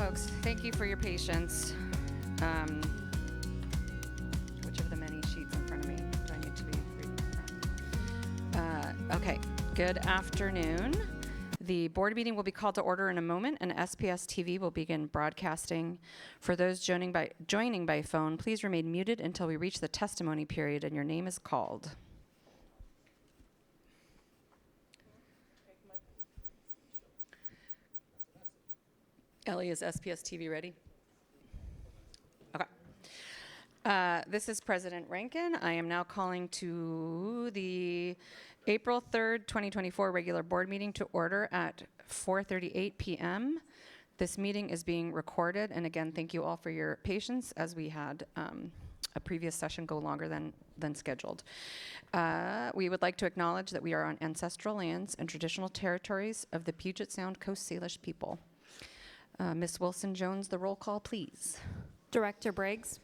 folks. Thank you for your patience. Which of the many sheets in front of me do I need to be reading from? Okay, good afternoon. The board meeting will be called to order in a moment, and SPS TV will begin broadcasting. For those joining by phone, please remain muted until we reach the testimony period and your name is called. Ellie, is SPS TV ready? Okay. This is President Rankin. I am now calling to the April 3rd, 2024 regular board meeting to order at 4:38 p.m. This meeting is being recorded, and again, thank you all for your patience as we had a previous session go longer than scheduled. We would like to acknowledge that we are on ancestral lands and traditional territories of the Puget Sound Coast Salish people. Ms. Wilson-Jones, the roll call, please. Director Briggs.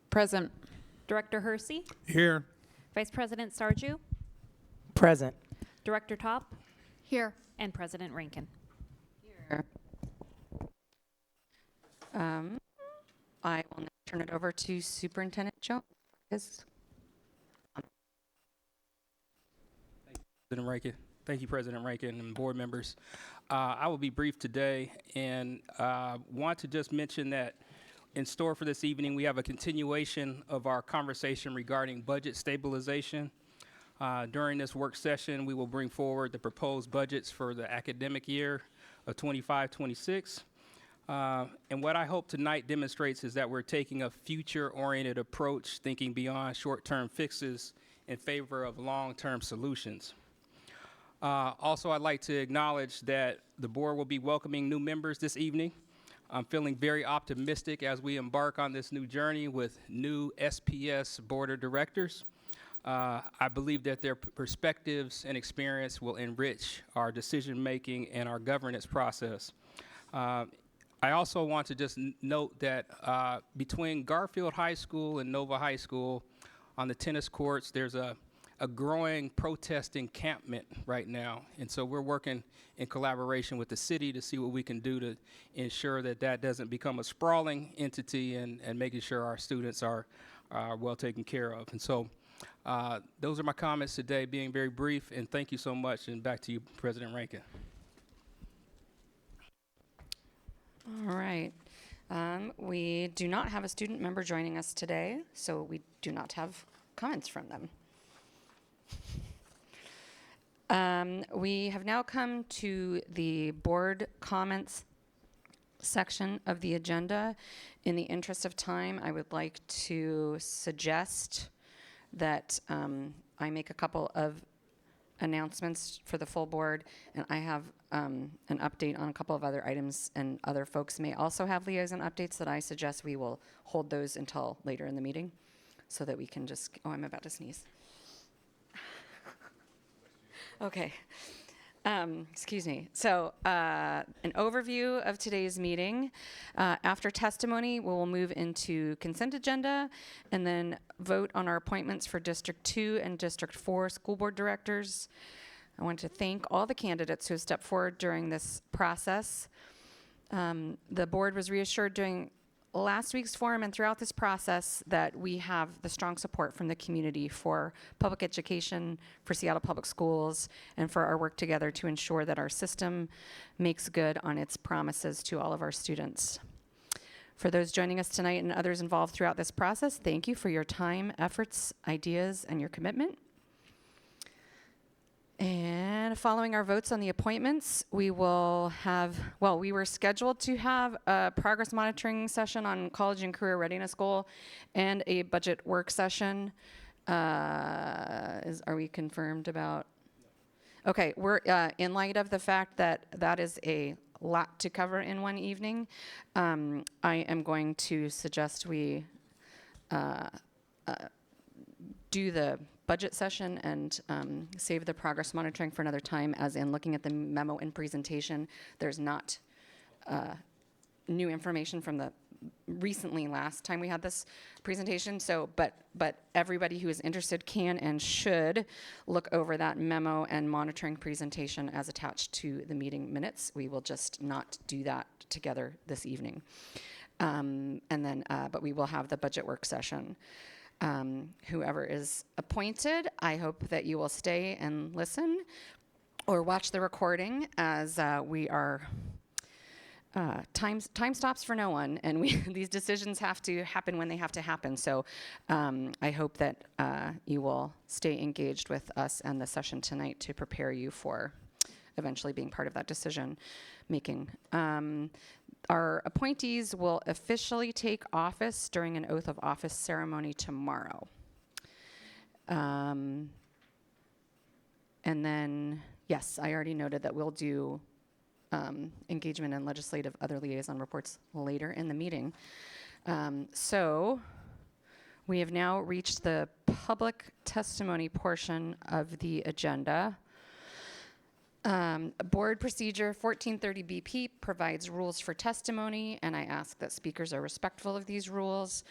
Present. Director Hersey. Here. Vice President Sarju. Present. Director Top. Here. And President Rankin. Here. I will now turn it over to Superintendent Jones. President Rankin. Thank you, President Rankin and board members. I will be brief today and want to just mention that in store for this evening, we have a continuation of our conversation regarding budget stabilization. During this work session, we will bring forward the proposed budgets for the academic year of 25-26. And what I hope tonight demonstrates is that we're taking a future-oriented approach, thinking beyond short-term fixes in favor of long-term solutions. Also, I'd like to acknowledge that the board will be welcoming new members this evening. I'm feeling very optimistic as we embark on this new journey with new SPS board of directors. I believe that their perspectives and experience will enrich our decision-making and our governance process. I also want to just note that between Garfield High School and Nova High School on the tennis courts, there's a growing protest encampment right now. And so we're working in collaboration with the city to see what we can do to ensure that that doesn't become a sprawling entity and making sure our students are well taken care of. And so those are my comments today, being very brief, and thank you so much. And back to you, President Rankin. All right. We do not have a student member joining us today, so we do not have comments from them. We have now come to the board comments section of the agenda. In the interest of time, I would like to suggest that I make a couple of announcements for the full board, and I have an update on a couple of other items, and other folks may also have liaison updates that I suggest we will hold those until later in the meeting so that we can just, oh, I'm about to sneeze. Okay. Excuse me. So an overview of today's meeting. After testimony, we will move into consent agenda and then vote on our appointments for District 2 and District 4 school board directors. I want to thank all the candidates who have stepped forward during this process. The board was reassured during last week's forum and throughout this process that we have the strong support from the community for public education, for Seattle Public Schools, and for our work together to ensure that our system makes good on its promises to all of our students. For those joining us tonight and others involved throughout this process, thank you for your time, efforts, ideas, and your commitment. And following our votes on the appointments, we will have, well, we were scheduled to have a progress monitoring session on college and career readiness goal and a budget work session. Are we confirmed about? Okay, we're in light of the fact that that is a lot to cover in one evening, I am going to suggest we do the budget session and save the progress monitoring for another time, as in looking at the memo and presentation, there's not new information from the recently last time we had this presentation. So, but everybody who is interested can and should look over that memo and monitoring presentation as attached to the meeting minutes. We will just not do that together this evening. And then, but we will have the budget work session. Whoever is appointed, I hope that you will stay and listen or watch the recording, as we are time stops for no one, and these decisions have to happen when they have to happen. So I hope that you will stay engaged with us and the session tonight to prepare you for eventually being part of that decision making. Our appointees will officially take office during an oath of office ceremony tomorrow. And then, yes, I already noted that we'll do engagement and legislative other liaison reports later in the meeting. So we have now reached the public testimony portion of the agenda. Board Procedure 1430 BP provides rules for testimony, and I ask that speakers are respectful of these rules.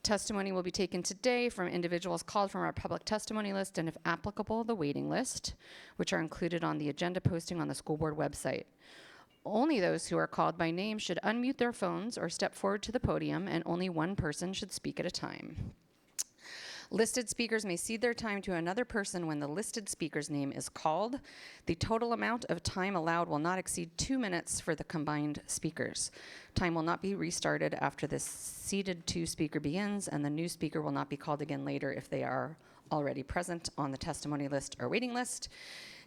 Testimony will be taken today from individuals called from our public testimony list, and if applicable, the waiting list, which are included on the agenda posting on the school board website. Only those who are called by name should unmute their phones or step forward to the podium, and only one person should speak at a time. Listed speakers may cede their time to another person when the listed speaker's name is called. The total amount of time allowed will not exceed 2 minutes for the combined speakers. Time will not be restarted after the seated two speaker begins, and the new speaker will not be called again later if they are already present on the testimony list or waiting list.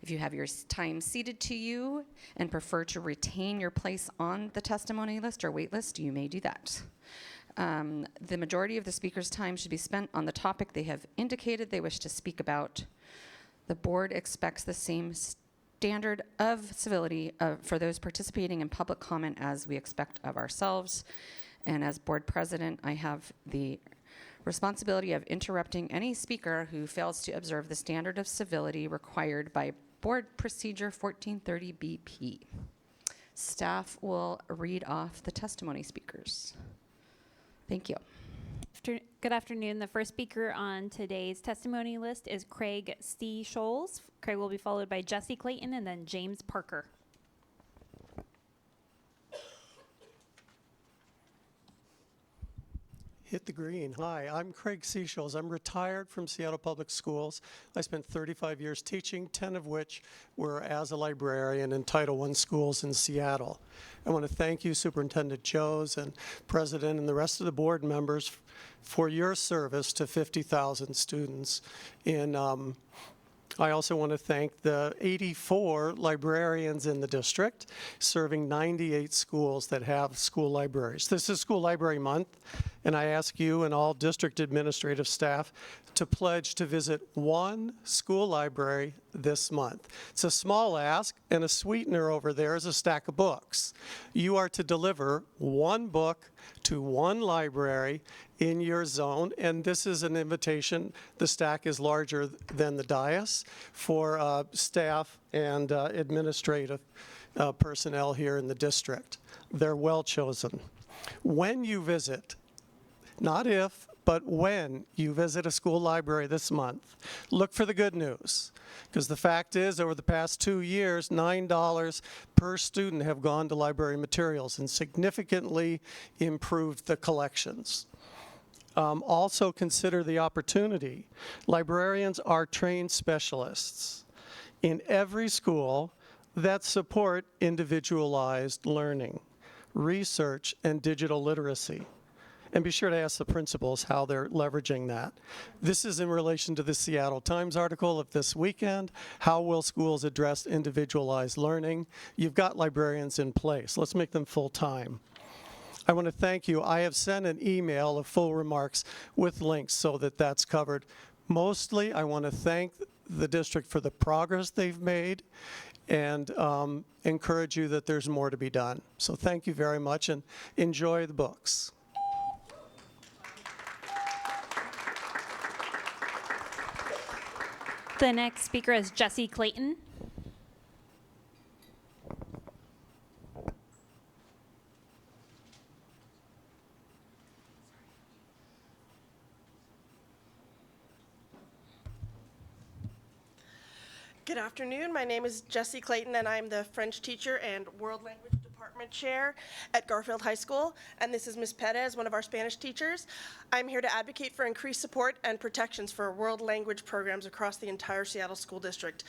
If you have your time ceded to you and prefer to retain your place on the testimony list or wait list, you may do that. The majority of the speaker's time should be spent on the topic they have indicated they wish to speak about. The board expects the same standard of civility for those participating in public comment as we expect of ourselves. And as board president, I have the responsibility of interrupting any speaker who fails to observe the standard of civility required by Board Procedure 1430 BP. Staff will read off the testimony speakers. Thank you. Good afternoon. The first speaker on today's testimony list is Craig C. Scholes. Craig will be followed by Jesse Clayton and then James Parker. Hit the green. Hi, I'm Craig Seasholes. I'm retired from Seattle Public Schools. I spent 35 years teaching, 10 of which were as a librarian in Title I schools in Seattle. I want to thank you, Superintendent Joes and President and the rest of the board members for your service to 50,000 students. I also want to thank the 84 librarians in the district, serving 98 schools that have school libraries. This is School Library Month, and I ask you and all district administrative staff to pledge to visit one school library this month. It's a small ask, and a sweetener over there is a stack of books. You are to deliver one book to one library in your zone, and this is an invitation. The stack is larger than the dais for staff and administrative personnel here in the district. They're well chosen. When you visit, not if, but when you visit a school library this month, look for the good news. Because the fact is, over the past 2 years, $9 per student have gone to library materials and significantly improved the collections. Also consider the opportunity. Librarians are trained specialists in every school that support individualized learning, research, and digital literacy. And be sure to ask the principals how they're leveraging that. This is in relation to the Seattle Times article of this weekend. How will schools address individualized learning? You've got librarians in place. Let's make them full-time. I want to thank you. I have sent an email of full remarks with links so that that's covered. Mostly, I want to thank the district for the progress they've made and encourage you that there's more to be done. So thank you very much and enjoy the books. The next speaker is Jesse Clayton. Good afternoon. My name is Jessie Clayton, and I'm the French teacher and World Language Department Chair at Garfield High School. And this is Ms. Perez, one of our Spanish teachers. I'm here to advocate for increased support and protections for world language programs across the entire Seattle School District.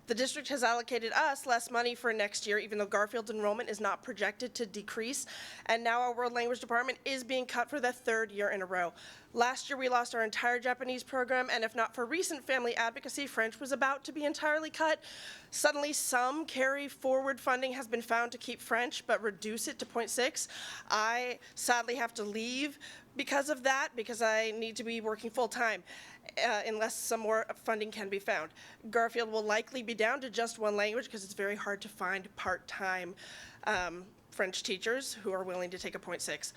The district has allocated us less money for next year, even though Garfield's enrollment is not projected to decrease. And now our World Language Department is being cut for the third year in a row. Last year, we lost our entire Japanese program, and if not for recent family advocacy, French was about to be entirely cut. Suddenly, some carry-forward funding has been found to keep French, but reduce it to 0.6. I sadly have to leave because of that, because I need to be working full-time. Unless some more funding can be found. Garfield will likely be down to just one language because it's very hard to find part-time French teachers who are willing to take a 0.6.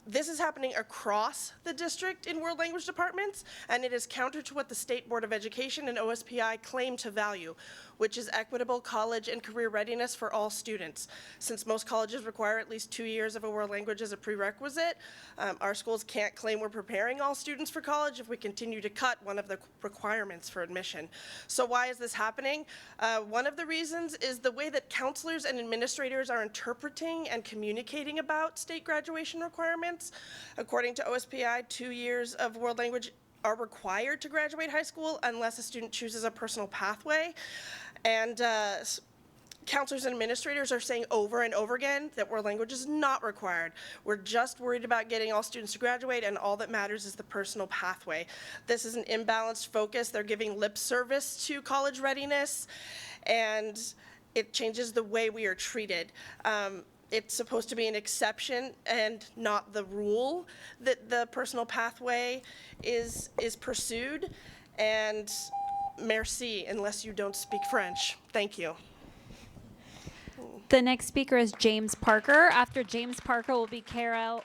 This is happening across the district in world language departments, and it is counter to what the State Board of Education and OSPI claim to value, which is equitable college and career readiness for all students. Since most colleges require at least 2 years of a world language as a prerequisite, our schools can't claim we're preparing all students for college if we continue to cut one of the requirements for admission. So why is this happening? One of the reasons is the way that counselors and administrators are interpreting and communicating about state graduation requirements. According to OSPI, 2 years of world language are required to graduate high school unless a student chooses a personal pathway. And counselors and administrators are saying over and over again that world language is not required. We're just worried about getting all students to graduate, and all that matters is the personal pathway. This is an imbalanced focus. They're giving lip service to college readiness, and it changes the way we are treated. It's supposed to be an exception and not the rule that the personal pathway is pursued. And merci, unless you don't speak French. Thank you. The next speaker is James Parker. After James Parker will be Carol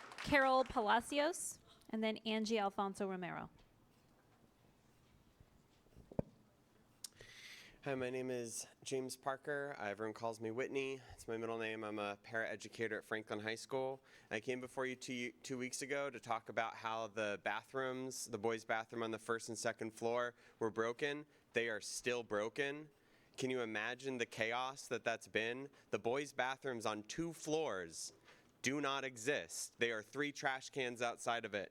Palacios, and then Angie Alfonso Romero. Hi, my name is James Parker. Everyone calls me Whitney. It's my middle name. I'm a paraeducator at Franklin High School. I came before you two weeks ago to talk about how the bathrooms, the boys' bathroom on the first and second floor, were broken. They are still broken. Can you imagine the chaos that's been? The boys' bathrooms on 2 floors do not exist. They are 3 trash cans outside of it.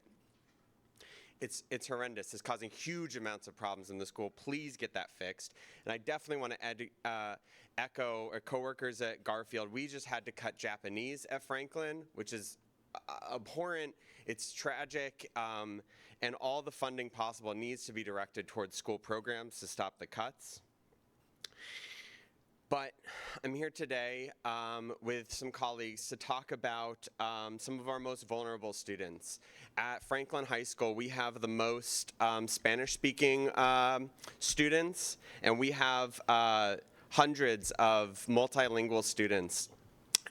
It's horrendous. It's causing huge amounts of problems in the school. Please get that fixed. And I definitely want to echo coworkers at Garfield. We just had to cut Japanese at Franklin, which is abhorrent. It's tragic. And all the funding possible needs to be directed towards school programs to stop the cuts. But I'm here today with some colleagues to talk about some of our most vulnerable students. At Franklin High School, we have the most Spanish-speaking students, and we have hundreds of multilingual students.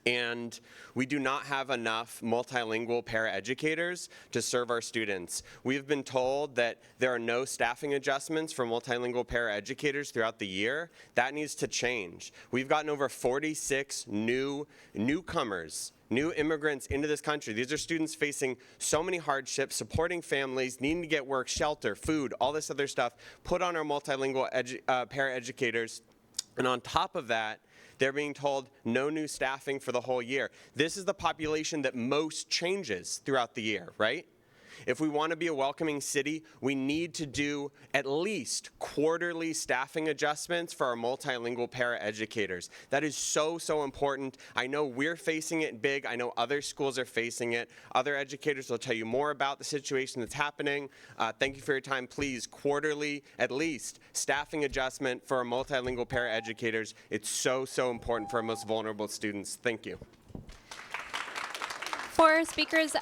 And we do not have enough multilingual paraeducators to serve our students. We've been told that there are no staffing adjustments for multilingual paraeducators throughout the year. That needs to change. We've gotten over 46 newcomers, new immigrants into this country. These are students facing so many hardships, supporting families, needing to get work, shelter, food, all this other stuff, put on our multilingual paraeducators. And on top of that, they're being told no new staffing for the whole year. This is the population that most changes throughout the year, right? If we want to be a welcoming city, we need to do at least quarterly staffing adjustments for our multilingual paraeducators. That is so, so important. I know we're facing it big. I know other schools are facing it. Other educators will tell you more about the situation that's happening. Thank you for your time. Please, quarterly, at least, staffing adjustment for our multilingual paraeducators. It's so, so important for our most vulnerable students. Thank you. For speakers,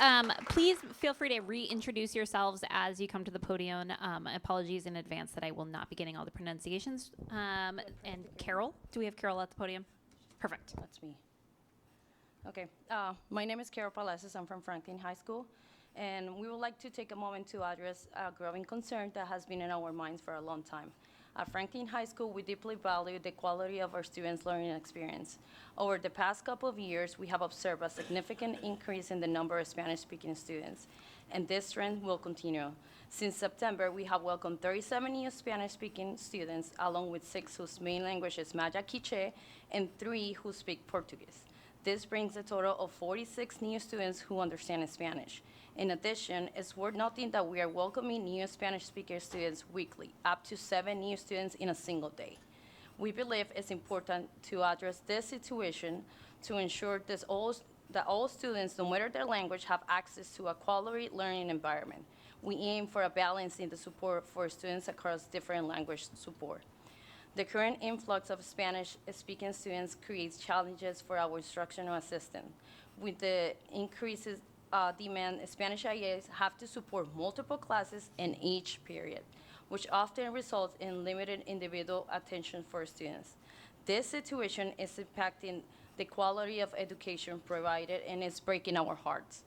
please feel free to reintroduce yourselves as you come to the podium. Apologies in advance that I will not be getting all the pronunciations. And Carol, do we have Carol at the podium? Perfect. That's me. Okay, my name is Carol Palacios. I'm from Franklin High School, and we would like to take a moment to address a growing concern that has been in our minds for a long time. At Franklin High School, we deeply value the quality of our students' learning experience. Over the past couple of years, we have observed a significant increase in the number of Spanish-speaking students, and this trend will continue. Since September, we have welcomed 37 new Spanish-speaking students, along with 6 whose main language is Maya Quiche and 3 who speak Portuguese. This brings a total of 46 new students who understand Spanish. In addition, it's worth noting that we are welcoming new Spanish-speaking students weekly, up to 7 new students in a single day. We believe it's important to address this situation to ensure that all students, no matter their language, have access to a quality learning environment. We aim for a balance in the support for students across different language support. The current influx of Spanish-speaking students creates challenges for our instructional assistant. With the increases demand, Spanish IAs have to support multiple classes in each period, which often results in limited individual attention for students. This situation is impacting the quality of education provided, and it's breaking our hearts.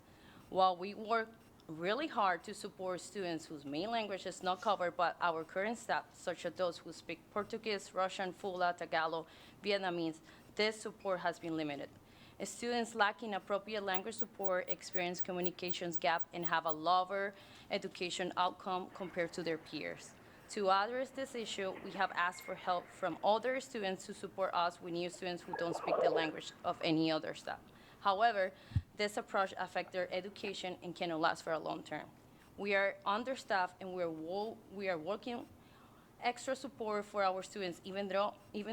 While we work really hard to support students whose main language is not covered by our current staff, such as those who speak Portuguese, Russian, Fula, Tagalog, Vietnamese, this support has been limited. Students lacking appropriate language support experience communications gap and have a lower education outcome compared to their peers. To address this issue, we have asked for help from other students to support us with new students who don't speak the language of any other staff. However, this approach affects their education and cannot last for a long term. We are understaffed and we are working extra support for our students even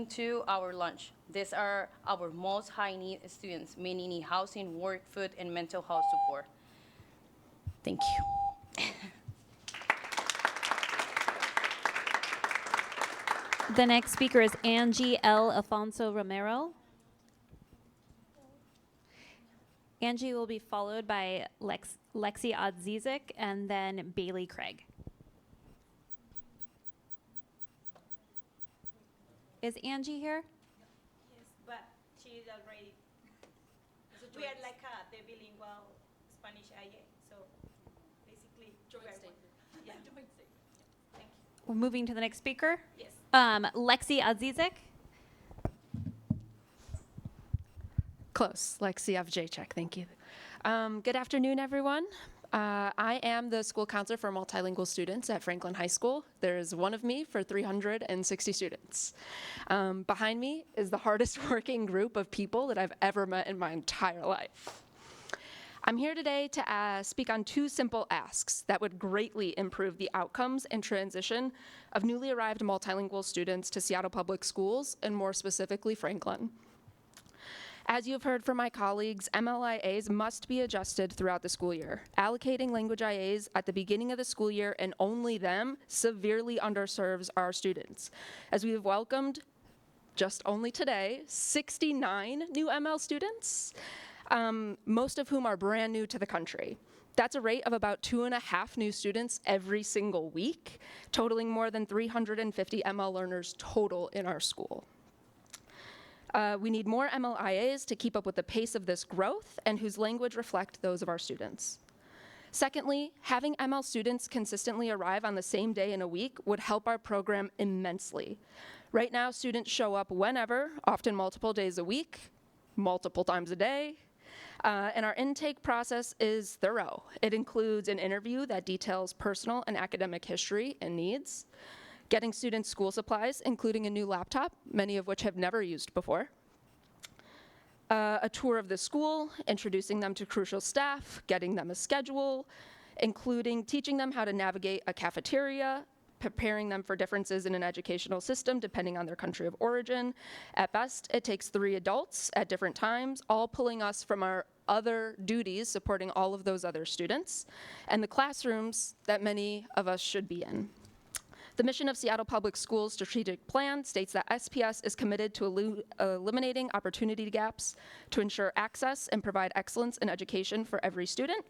to our lunch. These are our most high need students, meaning need housing, work, food, and mental health support. Thank you. The next speaker is Angie L. Afonso Romero. Angie will be followed by Lexi Odzizik and then Bailey Craig. Is Angie here? Yes, but she's already. We are like the bilingual Spanish IA, so basically. Yeah. Thank you. We're moving to the next speaker. Yes. Lexi Odzizik. Close, Lexi Avjacek, thank you. Good afternoon, everyone. I am the school counselor for multilingual students at Franklin High School. There's one of me for 360 students. Behind me is the hardest working group of people that I've ever met in my entire life. I'm here today to speak on 2 simple asks that would greatly improve the outcomes and transition of newly arrived multilingual students to Seattle Public Schools, and more specifically, Franklin. As you've heard from my colleagues, MLIAs must be adjusted throughout the school year. Allocating language IAs at the beginning of the school year and only them severely underserves our students, as we have welcomed, just only today, 69 new ML students, most of whom are brand new to the country. That's a rate of about 2.5 new students every single week, totaling more than 350 ML learners total in our school. We need more MLIAs to keep up with the pace of this growth and whose language reflect those of our students. Secondly, having ML students consistently arrive on the same day in a week would help our program immensely. Right now, students show up whenever, often multiple days a week, multiple times a day, and our intake process is thorough. It includes an interview that details personal and academic history and needs, getting students school supplies, including a new laptop, many of which have never used before, a tour of the school, introducing them to crucial staff, getting them a schedule, including teaching them how to navigate a cafeteria, preparing them for differences in an educational system depending on their country of origin. At best, it takes 3 adults at different times, all pulling us from our other duties, supporting all of those other students, and the classrooms that many of us should be in. The mission of Seattle Public Schools strategic plan states that SPS is committed to eliminating opportunity gaps to ensure access and provide excellence in education for every student.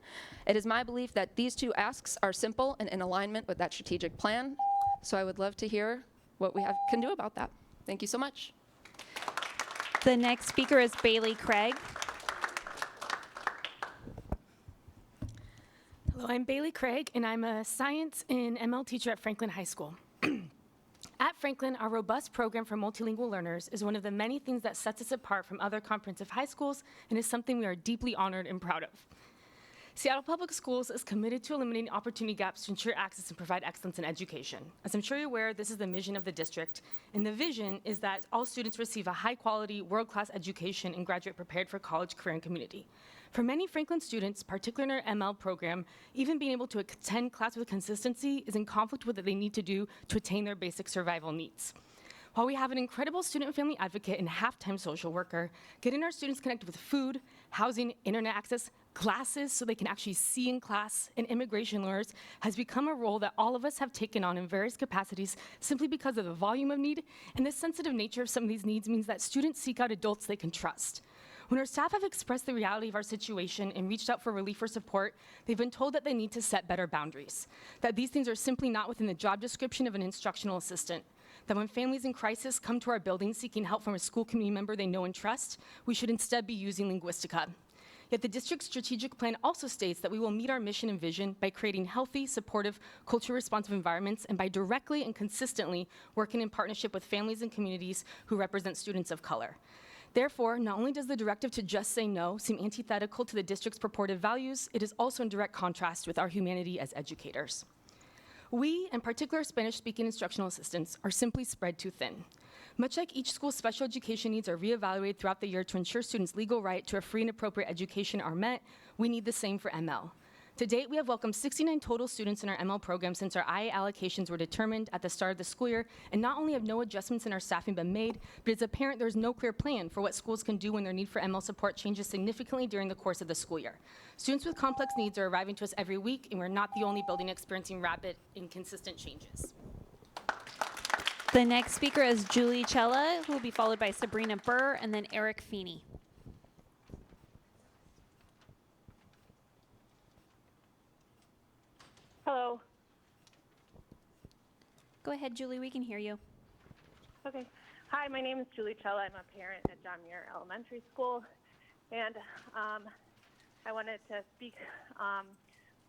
It is my belief that these 2 asks are simple and in alignment with that strategic plan. So I would love to hear what we can do about that. Thank you so much. The next speaker is Bailey Craig. Hello, I'm Bailey Craig, and I'm a science and ML teacher at Franklin High School. At Franklin, our robust program for multilingual learners is one of the many things that sets us apart from other comprehensive high schools and is something we are deeply honored and proud of. Seattle Public Schools is committed to eliminating opportunity gaps to ensure access and provide excellence in education. As I'm sure you're aware, this is the mission of the district, and the vision is that all students receive a high-quality, world-class education and graduate prepared for college, career, and community. For many Franklin students, particularly in our ML program, even being able to attend class with consistency is in conflict with what they need to do to attain their basic survival needs. While we have an incredible student and family advocate and half-time social worker, getting our students connected with food, housing, internet access, glasses so they can actually see in class, and immigration learners has become a role that all of us have taken on in various capacities simply because of the volume of need, and the sensitive nature of some of these needs means that students seek out adults they can trust. When our staff have expressed the reality of our situation and reached out for relief or support, they've been told that they need to set better boundaries, that these things are simply not within the job description of an instructional assistant, that when families in crisis come to our building seeking help from a school community member they know and trust, we should instead be using Linguistica. Yet the district's strategic plan also states that we will meet our mission and vision by creating healthy, supportive, culturally responsive environments and by directly and consistently working in partnership with families and communities who represent students of color. Therefore, not only does the directive to just say no seem antithetical to the district's purported values, it is also in direct contrast with our humanity as educators. We, in particular Spanish-speaking instructional assistants, are simply spread too thin. Much like each school's special education needs are reevaluated throughout the year to ensure students' legal right to a free and appropriate education are met, we need the same for ML. To date, we have welcomed 69 total students in our ML program since our IA allocations were determined at the start of the school year, and not only have no adjustments in our staffing been made, but it's apparent there's no clear plan for what schools can do when their need for ML support changes significantly during the course of the school year. Students with complex needs are arriving to us every week, and we're not the only building experiencing rapid and consistent changes. The next speaker is Julie Chella, who will be followed by Sabrina Burr and then Eric Feeney. Hello. Go ahead, Julie, we can hear you. Okay. Hi, my name is Julie Chella. I'm a parent at John Muir Elementary School, and I wanted to speak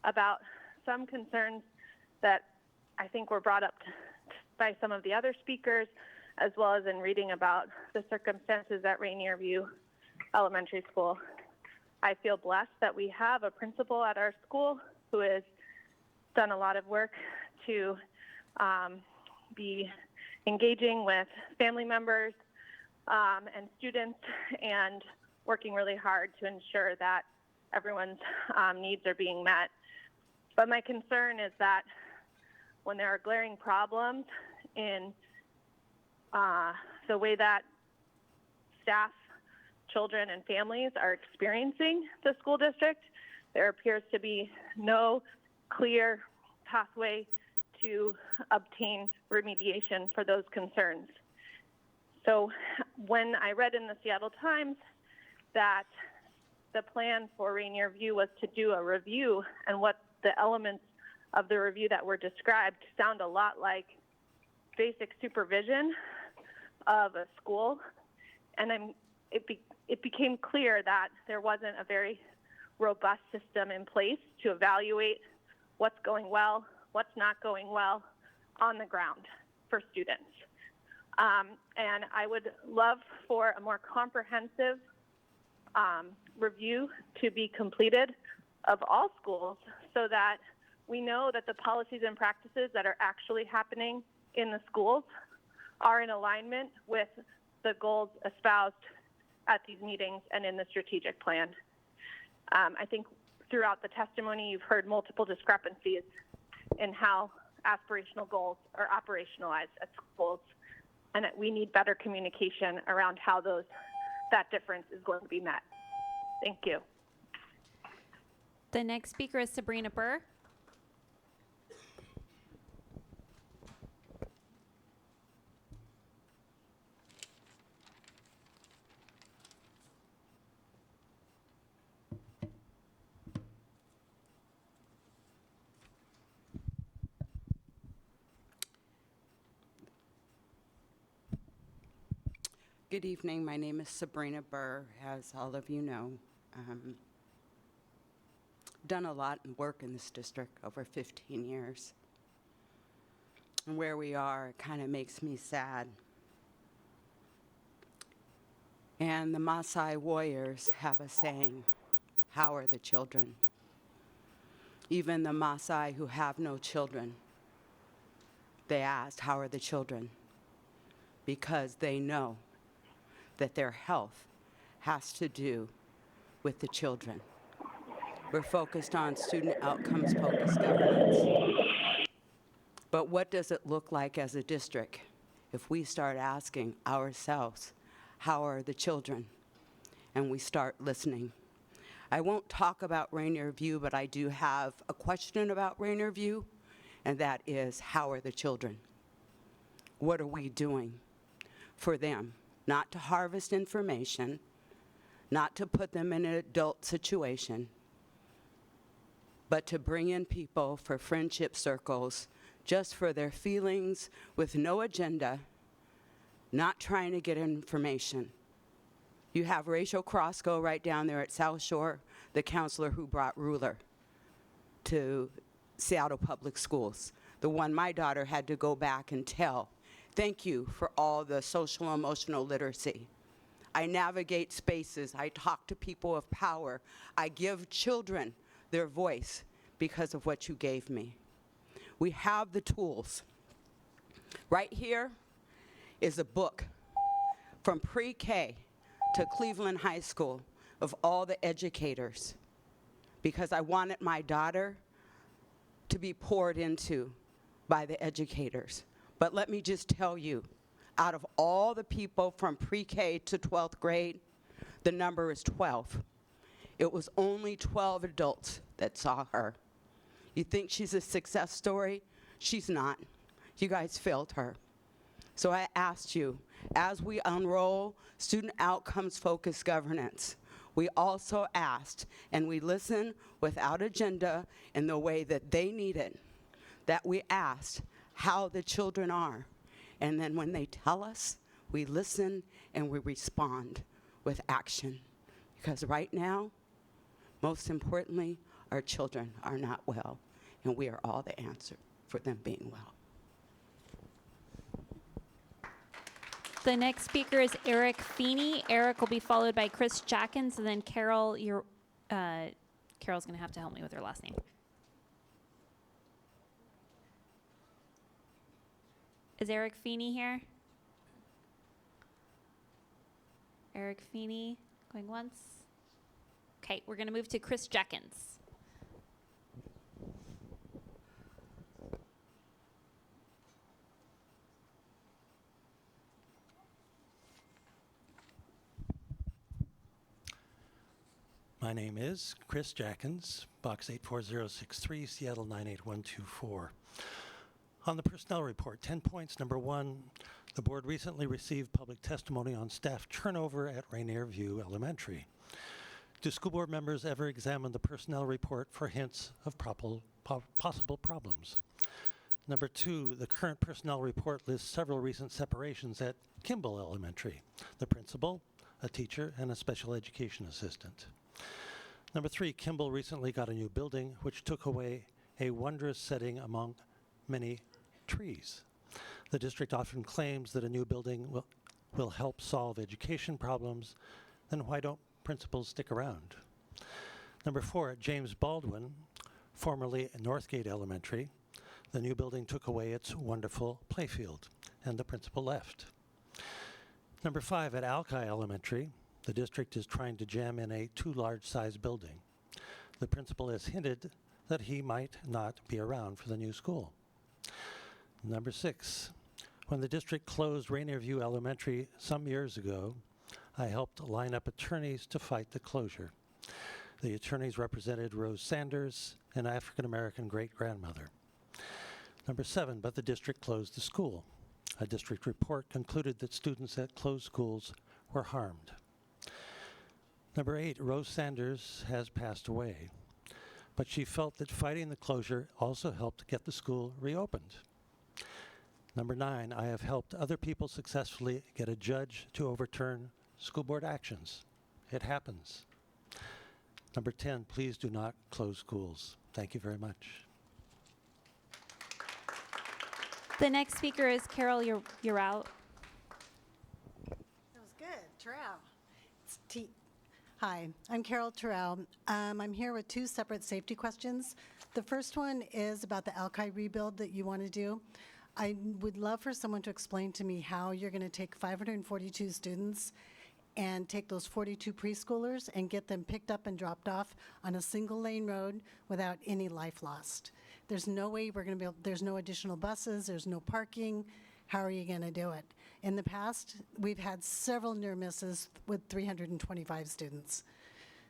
about some concerns that I think were brought up by some of the other speakers, as well as in reading about the circumstances at Rainier View Elementary School. I feel blessed that we have a principal at our school who has done a lot of work to be engaging with family members and students and working really hard to ensure that everyone's needs are being met. But my concern is that when there are glaring problems in the way that staff, children, and families are experiencing the school district, there appears to be no clear pathway to obtain remediation for those concerns. So when I read in the Seattle Times that the plan for Rainier View was to do a review, and what the elements of the review that were described sound a lot like basic supervision of a school, and it became clear that there wasn't a very robust system in place to evaluate what's going well, what's not going well on the ground for students. And I would love for a more comprehensive review to be completed of all schools so that we know that the policies and practices that are actually happening in the schools are in alignment with the goals espoused at these meetings and in the strategic plan. I think throughout the testimony, you've heard multiple discrepancies in how aspirational goals are operationalized at schools, and that we need better communication around how that difference is going to be met. Thank you. The next speaker is Sabrina Burr. Good evening. My name is Sabrina Burr, as all of you know. Done a lot of work in this district over 15 years. and where we are kind of makes me sad. And the Maasai warriors have a saying, how are the children? Even the Maasai who have no children, they asked, how are the children? Because they know that their health has to do with the children. We're focused on student outcomes focused governance. But what does it look like as a district if we start asking ourselves, how are the children? And we start listening. I won't talk about Rainier View, but I do have a question about Rainier View, and that is, how are the children? What are we doing for them? Not to harvest information, not to put them in an adult situation, but to bring in people for friendship circles, just for their feelings, with no agenda, not trying to get information. You have Rachel Crosco right down there at South Shore, the counselor who brought Ruler to Seattle Public Schools, the one my daughter had to go back and tell, thank you for all the social emotional literacy. I navigate spaces, I talk to people of power, I give children their voice because of what you gave me. We have the tools. Right here is a book from pre-K to Cleveland High School of all the educators, because I wanted my daughter to be poured into by the educators. But let me just tell you, out of all the people from pre-K to 12th grade, the number is 12. It was only 12 adults that saw her. You think she's a success story? She's not. You guys failed her. So I asked you, as we unroll student outcomes focused governance, we also asked, and we listened without agenda in the way that they need it, that we asked how the children are. And then when they tell us, we listen and we respond with action. Because right now, most importantly, our children are not well, and we are all the answer for them being well. The next speaker is Eric Feeney. Eric will be followed by Chris Jackins, and then Carol, Carol's going to have to help me with her last name. Is Eric Feeney here? Eric Feeney, going once. Okay, we're going to move to Chris Jackins. My name is Chris Jackins, Box 84063, Seattle 98124. On the personnel report, 10 points. Number 1, the board recently received public testimony on staff turnover at Rainier View Elementary. Do school board members ever examine the personnel report for hints of possible problems? Number 2, the current personnel report lists several recent separations at Kimball Elementary, the principal, a teacher, and a special education assistant. Number 3, Kimball recently got a new building which took away a wondrous setting among many trees. The district often claims that a new building will help solve education problems. Then why don't principals stick around? Number 4, at James Baldwin, formerly Northgate Elementary, the new building took away its wonderful playfield, and the principal left. Number 5, at Alki Elementary, the district is trying to jam in a too large size building. The principal has hinted that he might not be around for the new school. Number 6, when the district closed Rainier View Elementary some years ago, I helped line up attorneys to fight the closure. The attorneys represented Rose Sanders, an African-American great-grandmother. Number 7, but the district closed the school. A district report concluded that students at closed schools were harmed. Number 8, Rose Sanders has passed away, but she felt that fighting the closure also helped get the school reopened. Number 9, I have helped other people successfully get a judge to overturn school board actions. It happens. Number 10, please do not close schools. Thank you very much. The next speaker is Carol. You're out. That was good. Terrell. Hi, I'm Carol Terrell. I'm here with two separate safety questions. The first one is about the Alki rebuild that you want to do. I would love for someone to explain to me how you're going to take 542 students and take those 42 preschoolers and get them picked up and dropped off on a single lane road without any life lost. There's no way we're going to be able, there's no additional buses, there's no parking. How are you going to do it? In the past, we've had several near misses with 325 students.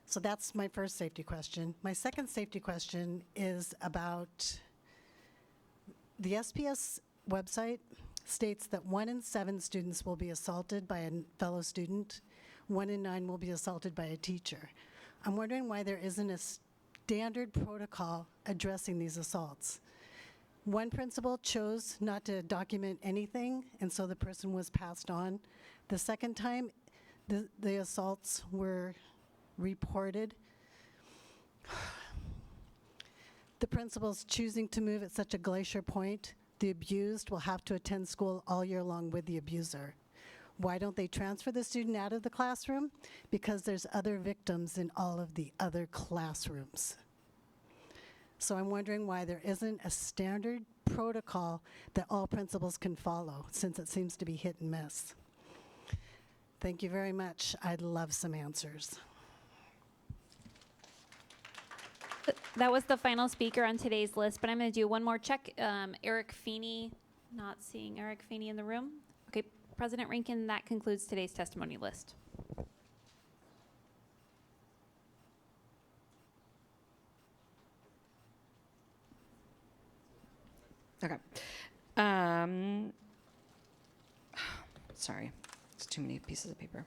So that's my first safety question. My second safety question is about the SPS website states that 1 in 7 students will be assaulted by a fellow student, 1 in 9 will be assaulted by a teacher. I'm wondering why there isn't a standard protocol addressing these assaults. One principal chose not to document anything, and so the person was passed on. The second time, the assaults were reported. The principal's choosing to move at such a glacier point. The abused will have to attend school all year long with the abuser. Why don't they transfer the student out of the classroom? Because there's other victims in all of the other classrooms. So I'm wondering why there isn't a standard protocol that all principals can follow, since it seems to be hit and miss. Thank you very much. I'd love some answers. That was the final speaker on today's list, but I'm going to do one more check. Eric Feeney, not seeing Eric Feeney in the room. Okay, President Rankin, that concludes today's testimony list. Okay. Sorry, it's too many pieces of paper.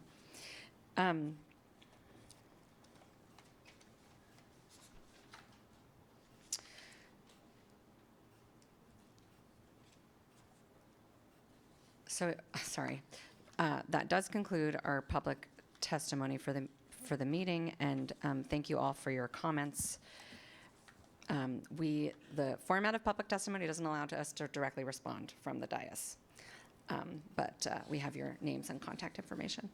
Sorry. That does conclude our public testimony for the meeting, and thank you all for your comments. The format of public testimony doesn't allow us to directly respond from the dais, but we have your names and contact information.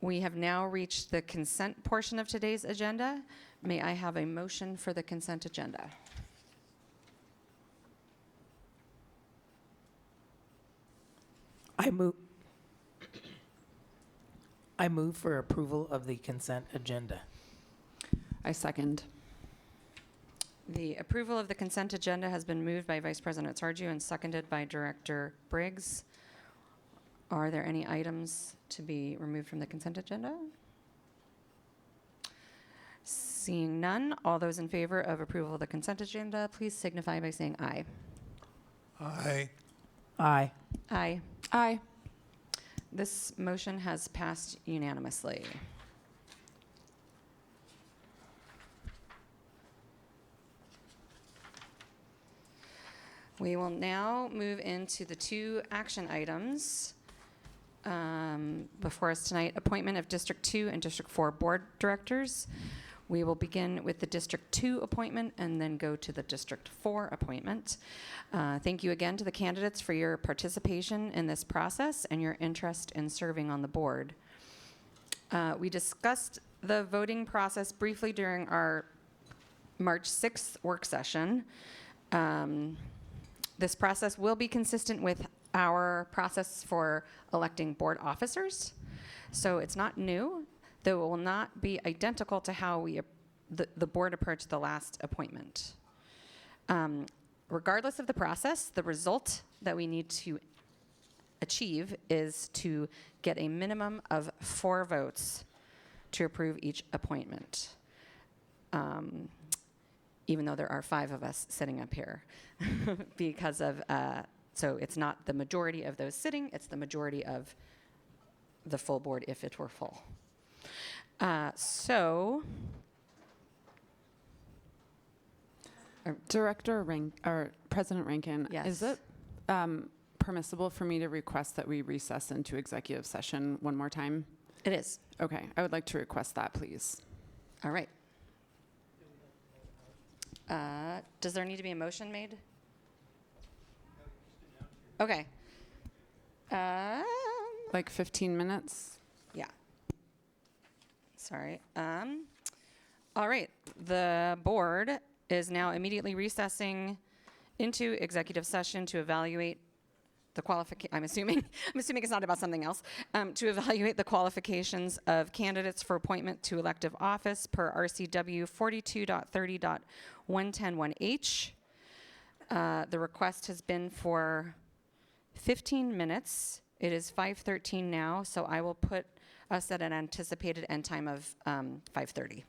We have now reached the consent portion of today's agenda. May I have a motion for the consent agenda? I move for approval of the consent agenda. I second. The approval of the consent agenda has been moved by Vice President Sarju and seconded by Director Briggs. Are there any items to be removed from the consent agenda? Seeing none, all those in favor of approval of the consent agenda, please signify by saying aye. Aye. Aye. Aye. Aye. This motion has passed unanimously. We will now move into the 2 action items before us tonight. Appointment of District 2 and District 4 board directors. We will begin with the District 2 appointment and then go to the District 4 appointment. Thank you again to the candidates for your participation in this process and your interest in serving on the board. We discussed the voting process briefly during our March 6th work session. This process will be consistent with our process for electing board officers. So it's not new, though it will not be identical to how the board approached the last appointment. Regardless of the process, the result that we need to achieve is to get a minimum of 4 votes to approve each appointment. Even though there are 5 of us sitting up here because of, so it's not the majority of those sitting, it's the majority of the full board if it were full. President Rankin, Yes. is it permissible for me to request that we recess into executive session one more time? It is. Okay, I would like to request that, please. All right. Does there need to be a motion made? Okay. Like 15 minutes? Yeah. Sorry. All right. The board is now immediately recessing into executive session to evaluate the I'm assuming it's not about something else. To evaluate the qualifications of candidates for appointment to elective office per RCW 42.30.1101H. The request has been for 15 minutes. It is 5:13 now, so I will put us at an anticipated end time of 5:30.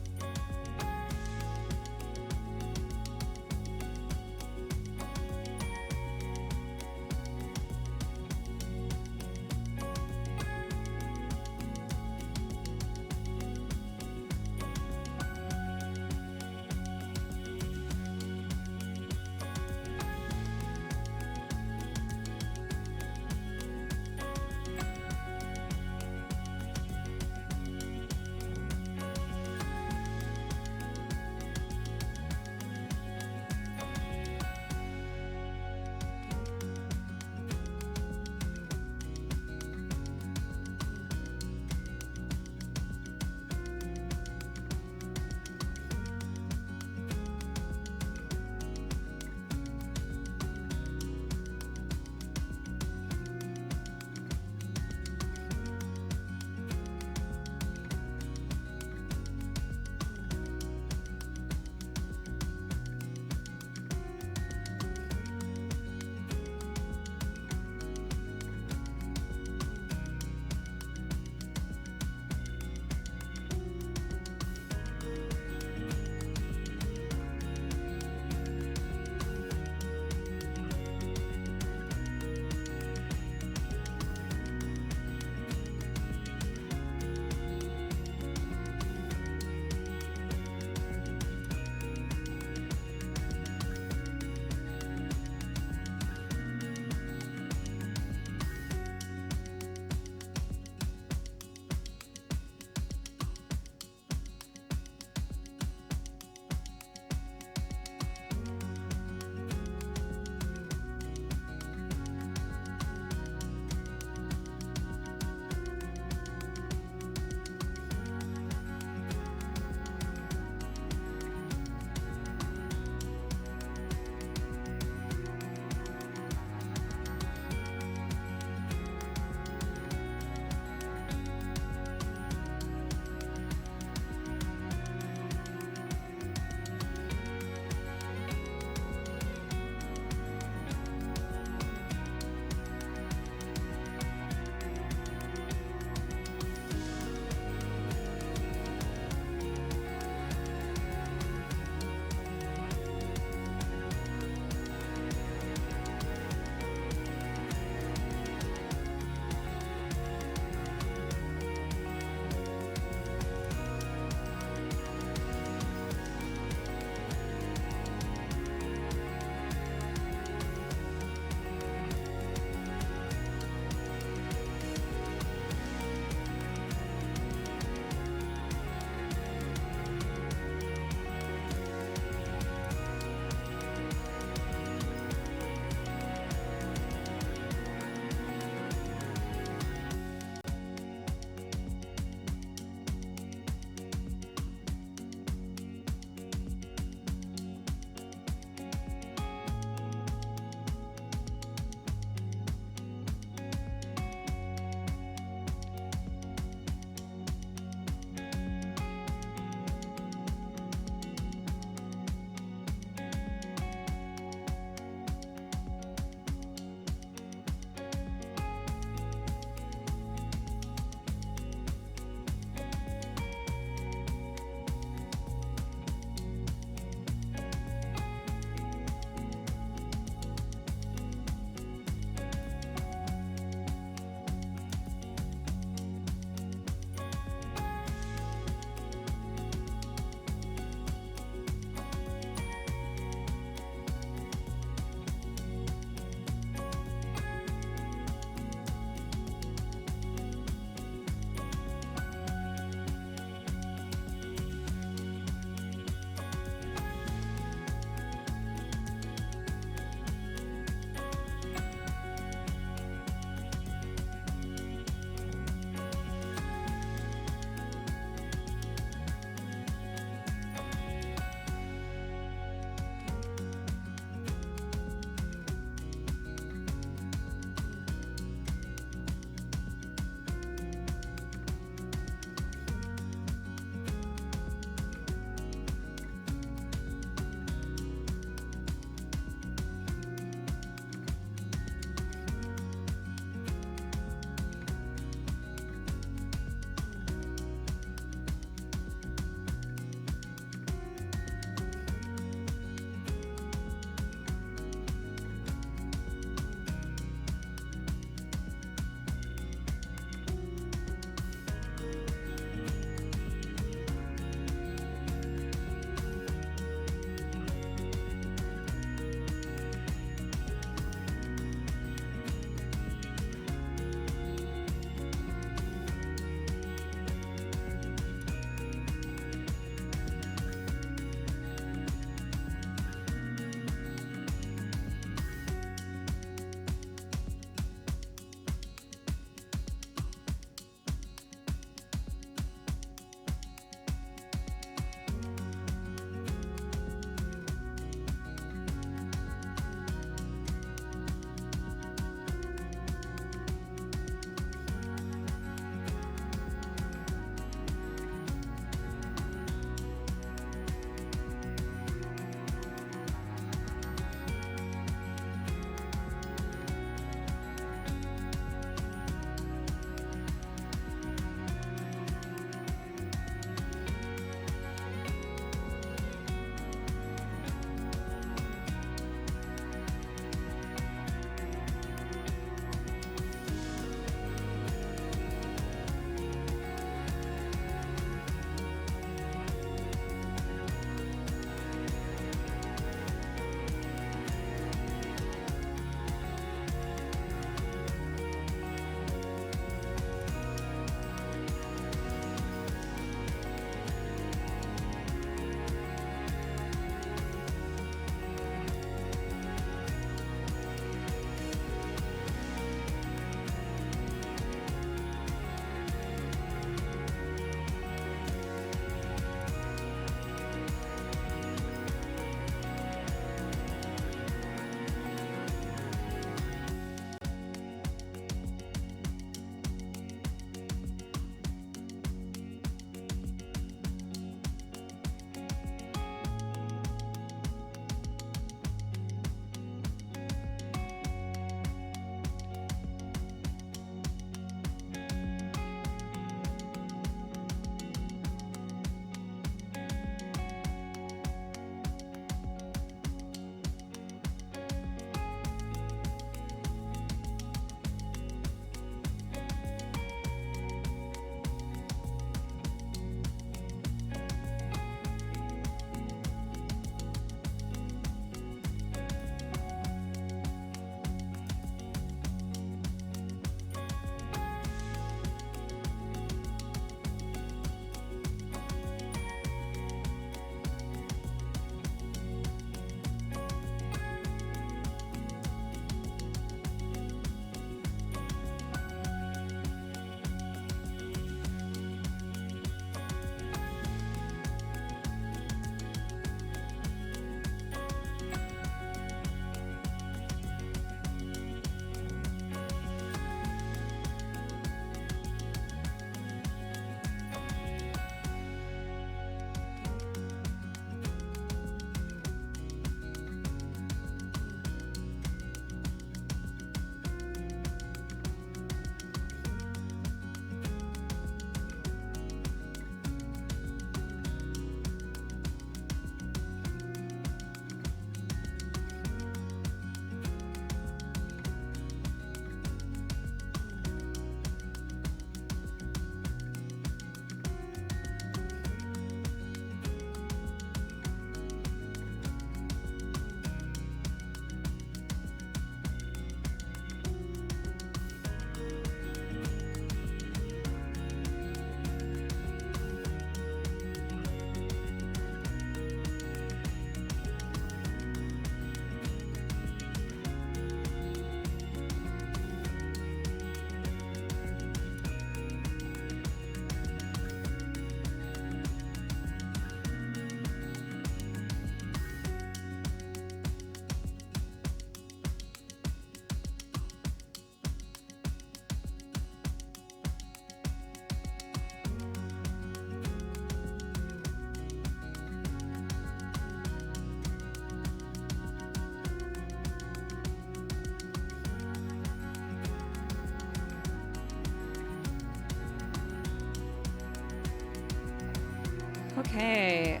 Okay.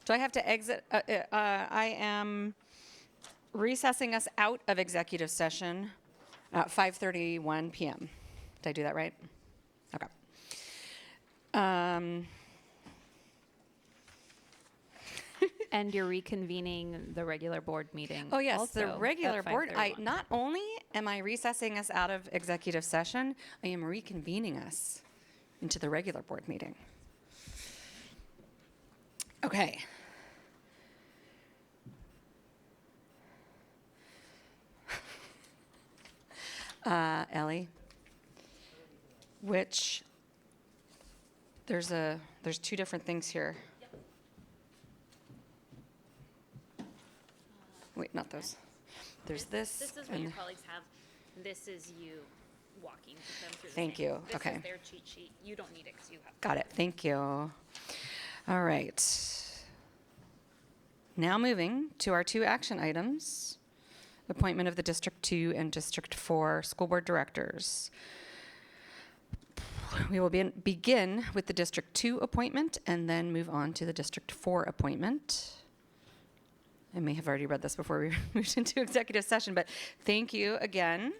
Do I have to exit? I am recessing us out of executive session at 5:31 p.m. Did I do that right? Okay. And you're reconvening the regular board meeting. Oh, yes, the also regular at board. 5:31. Not only am I recessing us out of executive session, I am reconvening us into the regular board meeting. Okay. Ellie, there's two different things here. Wait, not those. There's this. This is what and your colleagues have. This is you walking them through the Thank same. you. This Okay. is their cheat sheet. You don't need it because you have. Got it. Thank you. All right. Now moving to our two action items. Appointment of the District 2 and District 4 school board directors. We will begin with the District 2 appointment and then move on to the District 4 appointment. I may have already read this before we moved into executive session, but thank you again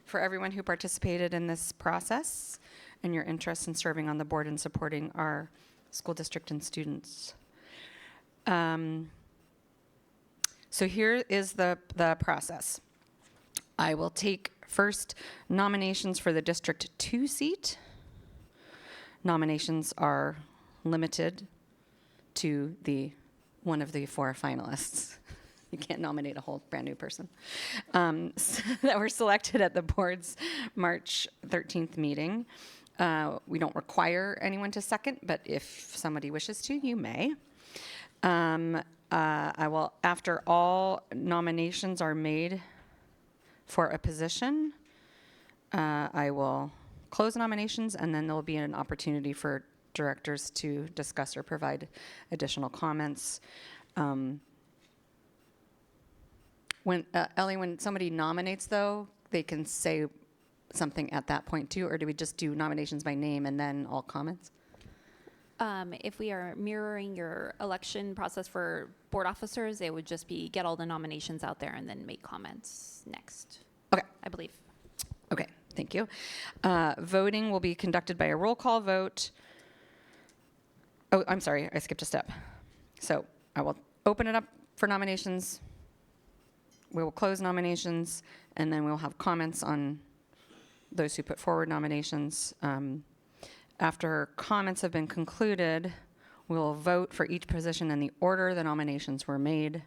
for everyone who participated in this process and your interest in serving on the board and supporting our school district and students. So here is the process. I will take first nominations for the District 2 seat. Nominations are limited to one of the 4 finalists. You can't nominate a whole brand new person. That were selected at the board's March 13th meeting. We don't require anyone to second, but if somebody wishes to, you may. I will, after all nominations are made for a position, I will close nominations, and then there will be an opportunity for directors to discuss or provide additional comments. Ellie, when somebody nominates, though, they can say something at that point too, or do we just do nominations by name and then all comments? If we are mirroring your election process for board officers, it would just be get all the nominations out there and then make comments next. Okay. I believe. Okay, thank you. Voting will be conducted by a roll call vote. Oh, I'm sorry, I skipped a step. So I will open it up for nominations. We will close nominations, and then we'll have comments on those who put forward nominations. After comments have been concluded, we'll vote for each position in the order the nominations were made.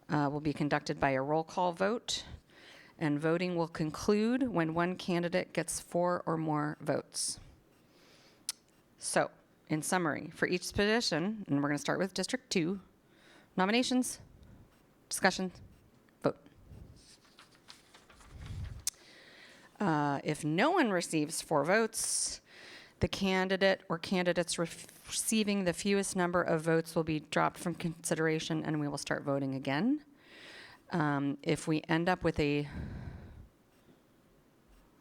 Will be conducted by a roll call vote, and voting will conclude when one candidate gets 4 or more votes. So, in summary, for each position, and we're going to start with District 2, nominations, discussion, vote. If no one receives 4 votes, the candidate or candidates receiving the fewest number of votes will be dropped from consideration, and we will start voting again. If we end up with a...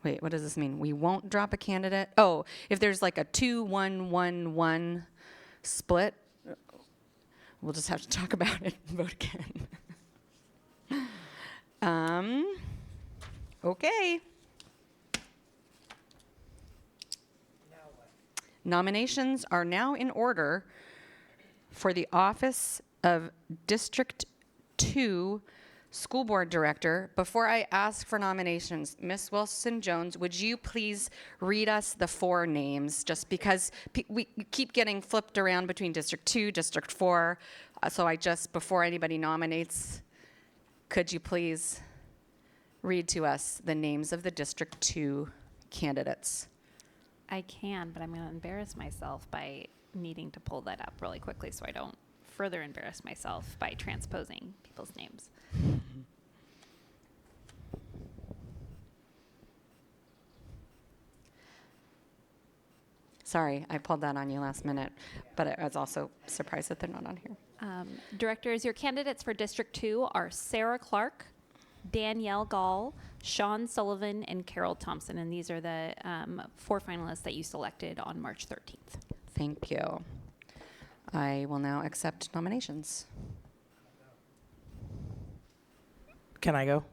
Wait, what does this mean? We won't drop a candidate? Oh, if there's like a 2-1-1-1 split, we'll just have to talk about it and vote again. Okay. Nominations are now in order for the office of District 2 School Board Director. Before I ask for nominations, Ms. Wilson-Jones, would you please read us the 4 names, just because we keep getting flipped around between District 2, District 4. So before anybody nominates, could you please read to us the names of the District 2 candidates? I can, but I'm going to embarrass myself by needing to pull that up really quickly so I don't further embarrass myself by transposing people's names. Sorry, I pulled that on you last minute, but I was also surprised that they're not on here. Directors, your candidates for District 2 are Sarah Clark, Danielle Gall, Sean Sullivan, and Carol Thompson. And these are the 4 finalists that you selected on March 13th. Thank you. I will now accept nominations. Can I go?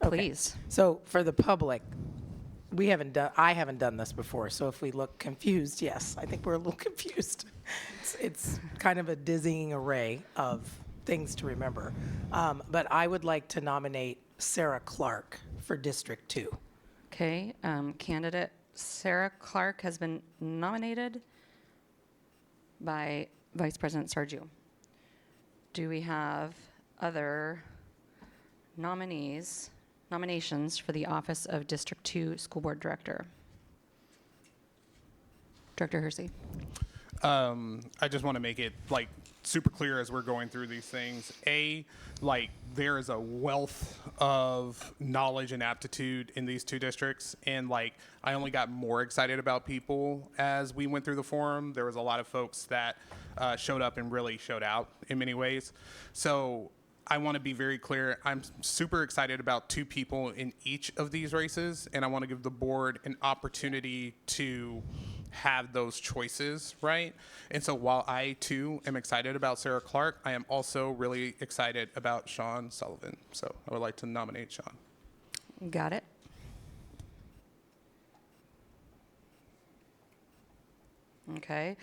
Okay. Please. So for the public, I haven't done this before, so if we look confused, yes, I think we're a little confused. It's kind of a dizzying array of things to remember. But I would like to nominate Sarah Clark for District 2. Okay, candidate Sarah Clark has been nominated by Vice President Sarju. Do we have other nominations for the office of District 2 School Board Director? Director Hersey. I just want to make it like super clear as we're going through these things. There is a wealth of knowledge and aptitude in these two districts, and I only got more excited about people as we went through the forum. There was a lot of folks that showed up and really showed out in many ways. So I want to be very clear. I'm super excited about two people in each of these races, and I want to give the board an opportunity to have those choices, right? And so while I too am excited about Sarah Clark, I am also really excited about Sean Sullivan. So I would like to nominate Sean. Got it. Okay.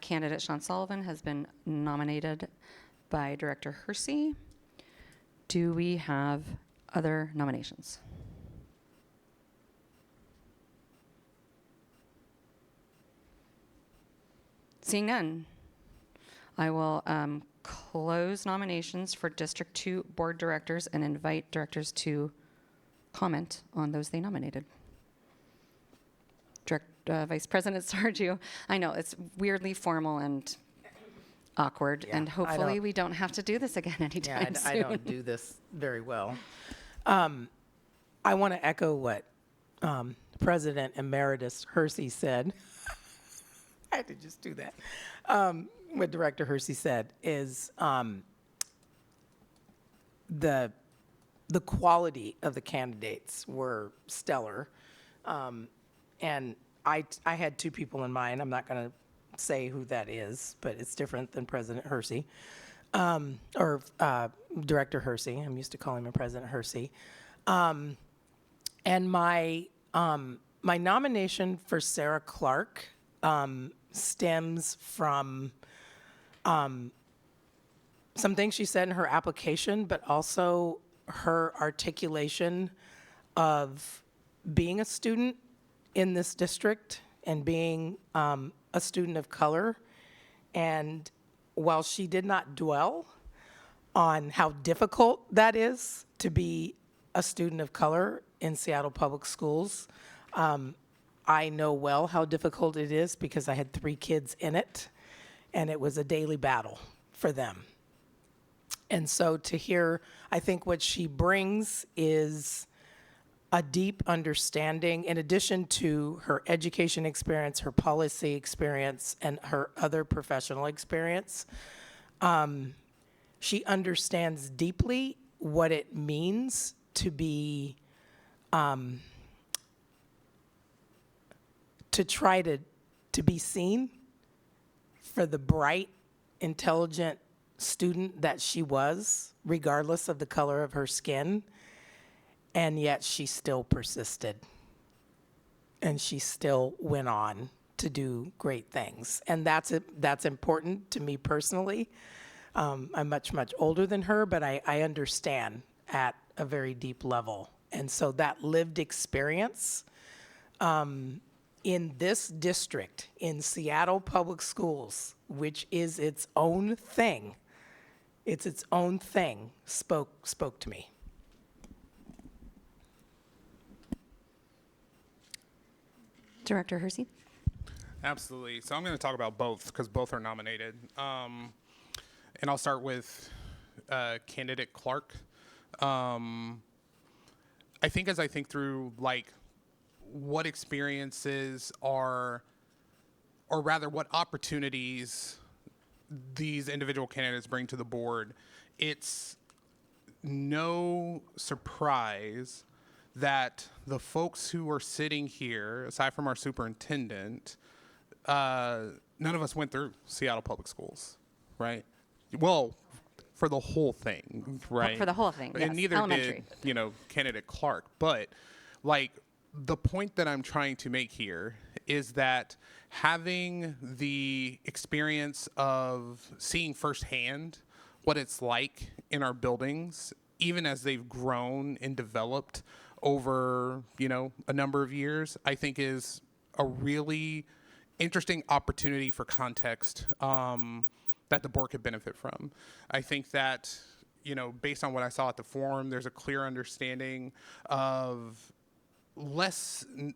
Candidate Sean Sullivan has been nominated by Director Hersey. Do we have other nominations? Seeing none, I will close nominations for District 2 Board Directors and invite directors to comment on those they nominated. Vice President Sarju, I know it's weirdly formal and awkward, Yeah, and hopefully we don't have to do this again anytime soon. I don't do this very well. I want to echo what President Emeritus Hersey said. I had to just do that. What Director Hersey said is the quality of the candidates were stellar. And I had two people in mind. I'm not going to say who that is, but it's different than President Hersey, or Director Hersey. I'm used to calling him President Hersey. And my nomination for Sarah Clark stems from some things she said in her application, but also her articulation of being a student in this district and being a student of color. And while she did not dwell on how difficult that is to be a student of color in Seattle Public Schools, I know well how difficult it is because I had 3 kids in it, and it was a daily battle for them. And so to hear, I think what she brings is a deep understanding, in addition to her education experience, her policy experience, and her other professional experience. She understands deeply what it means to be, to try to be seen for the bright, intelligent student that she was, regardless of the color of her skin. And yet she still persisted. And she still went on to do great things. And that's important to me personally. I'm much, much older than her, but I understand at a very deep level. And so that lived experience in this district, in Seattle Public Schools, which is its own thing, spoke to me. Director Hersey. Absolutely. So I'm going to talk about both because both are nominated. And I'll start with candidate Clark. I think as I think through what experiences are, or rather what opportunities these individual candidates bring to the board, it's no surprise that the folks who are sitting here, aside from our superintendent, none of us went through Seattle Public Schools. right? Well, for the whole thing, right? For the whole thing, yes, And neither elementary. did, candidate Clark. But, like, the point that I'm trying to make here is that having the experience of seeing firsthand what it's like in our buildings, even as they've grown and developed over, a number of years, I think is a really interesting opportunity for context that the board could benefit from. I think that, based on what I saw at the forum, there's a clear understanding of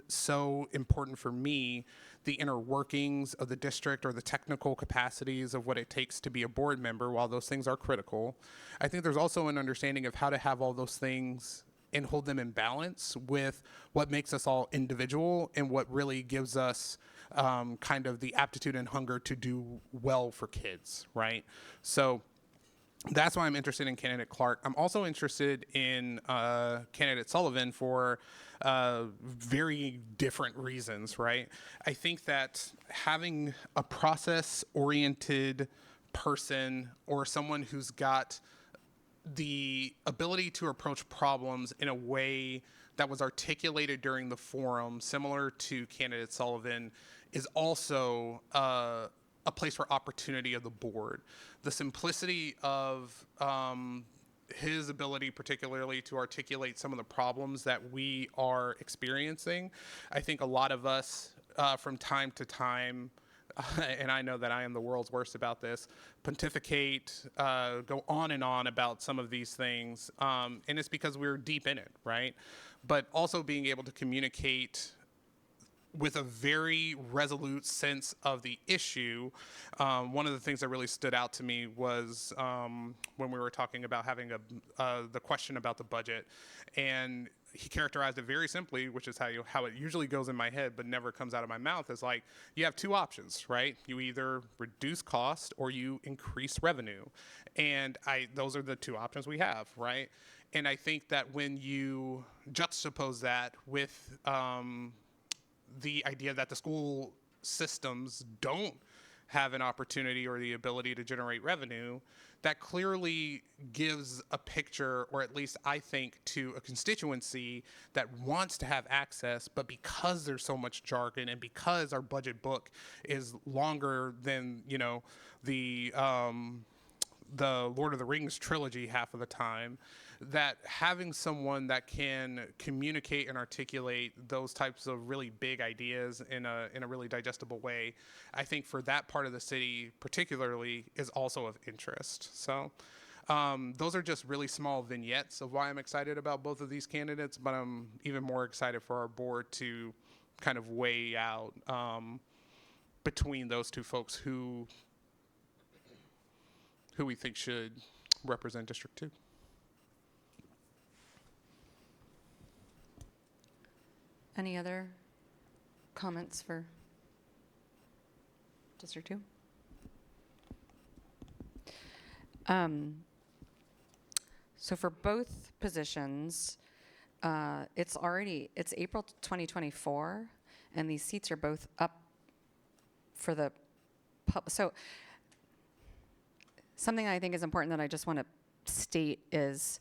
so important for me, the inner workings of the district or the technical capacities of what it takes to be a board member. While those things are critical, I think there's also an understanding of how to have all those things and hold them in balance with what makes us all individual and what really gives us kind of the aptitude and hunger to do well for kids, right? So that's why I'm interested in candidate Clark. I'm also interested in candidate Sullivan for very different reasons, right? I think that having a process-oriented person or someone who's got the ability to approach problems in a way that was articulated during the forum, similar to candidate Sullivan, is also a place for opportunity of the board. The simplicity of his ability, particularly to articulate some of the problems that we are experiencing. I think a lot of us from time to time, and I know that I am the world's worst about this, pontificate, go on and on about some of these things, and it's because we're deep in it, right? But also being able to communicate with a very resolute sense of the issue. One of the things that really stood out to me was when we were talking about having the question about the budget, and he characterized it very simply, which is how it usually goes in my head but never comes out of my mouth, is like, you have two options, right? You either reduce cost or you increase revenue. And those are the two options we have, right? And I think that when you juxtapose that with the idea that the school systems don't have an opportunity or the ability to generate revenue, that clearly gives a picture, or at least I think, to a constituency that wants to have access, but because there's so much jargon and because our budget book is longer than, the Lord of the Rings trilogy half of the time, that having someone that can communicate and articulate those types of really big ideas in a really digestible way, I think for that part of the city particularly is also of interest. So those are just really small vignettes of why I'm excited about both of these candidates, but I'm even more excited for our board to kind of weigh out between those two folks who we think should represent District 2. Any other comments for District 2? So for both positions, it's April 2024, and these seats are both up for the so something I think is important that I just want to state is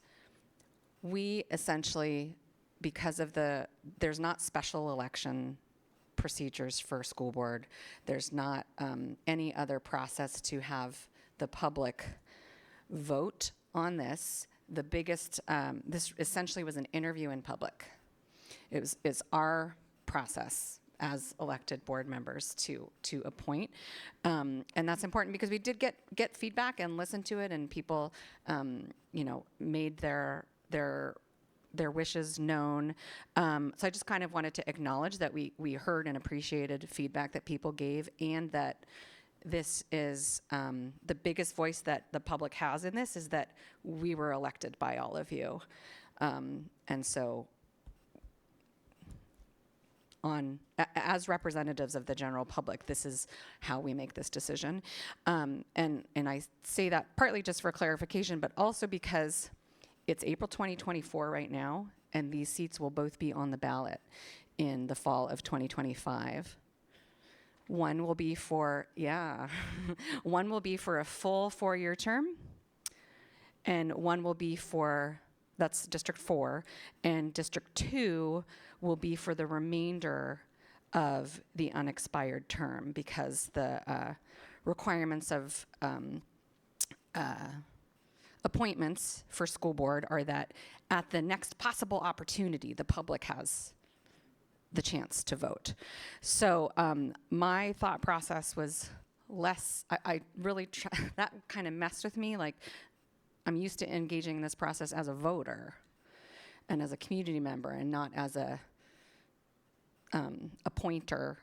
we essentially, because of there's not special election procedures for school board, there's not any other process to have the public vote on this. The biggest, this essentially was an interview in public. It's our process as elected board members to appoint, and that's important because we did get feedback and listened to it, and people, made their wishes known. So I just kind of wanted to acknowledge that we heard and appreciated feedback that people gave, and that this is the biggest voice that the public has in this is that we were elected by all of you. And so as representatives of the general public, this is how we make this decision. And I say that partly just for clarification, but also because it's April 2024 right now, and these seats will both be on the ballot in the fall of 2025. One will be for, one will be for a full 4-year term, and one will be for, that's District 4, and District 2 will be for the remainder of the unexpired term, because the requirements of appointments for school board are that at the next possible opportunity, the public has the chance to vote. So my thought process was less, I really, that kind of messed with me. Like, I'm used to engaging in this process as a voter and as a community member and not as a appointer.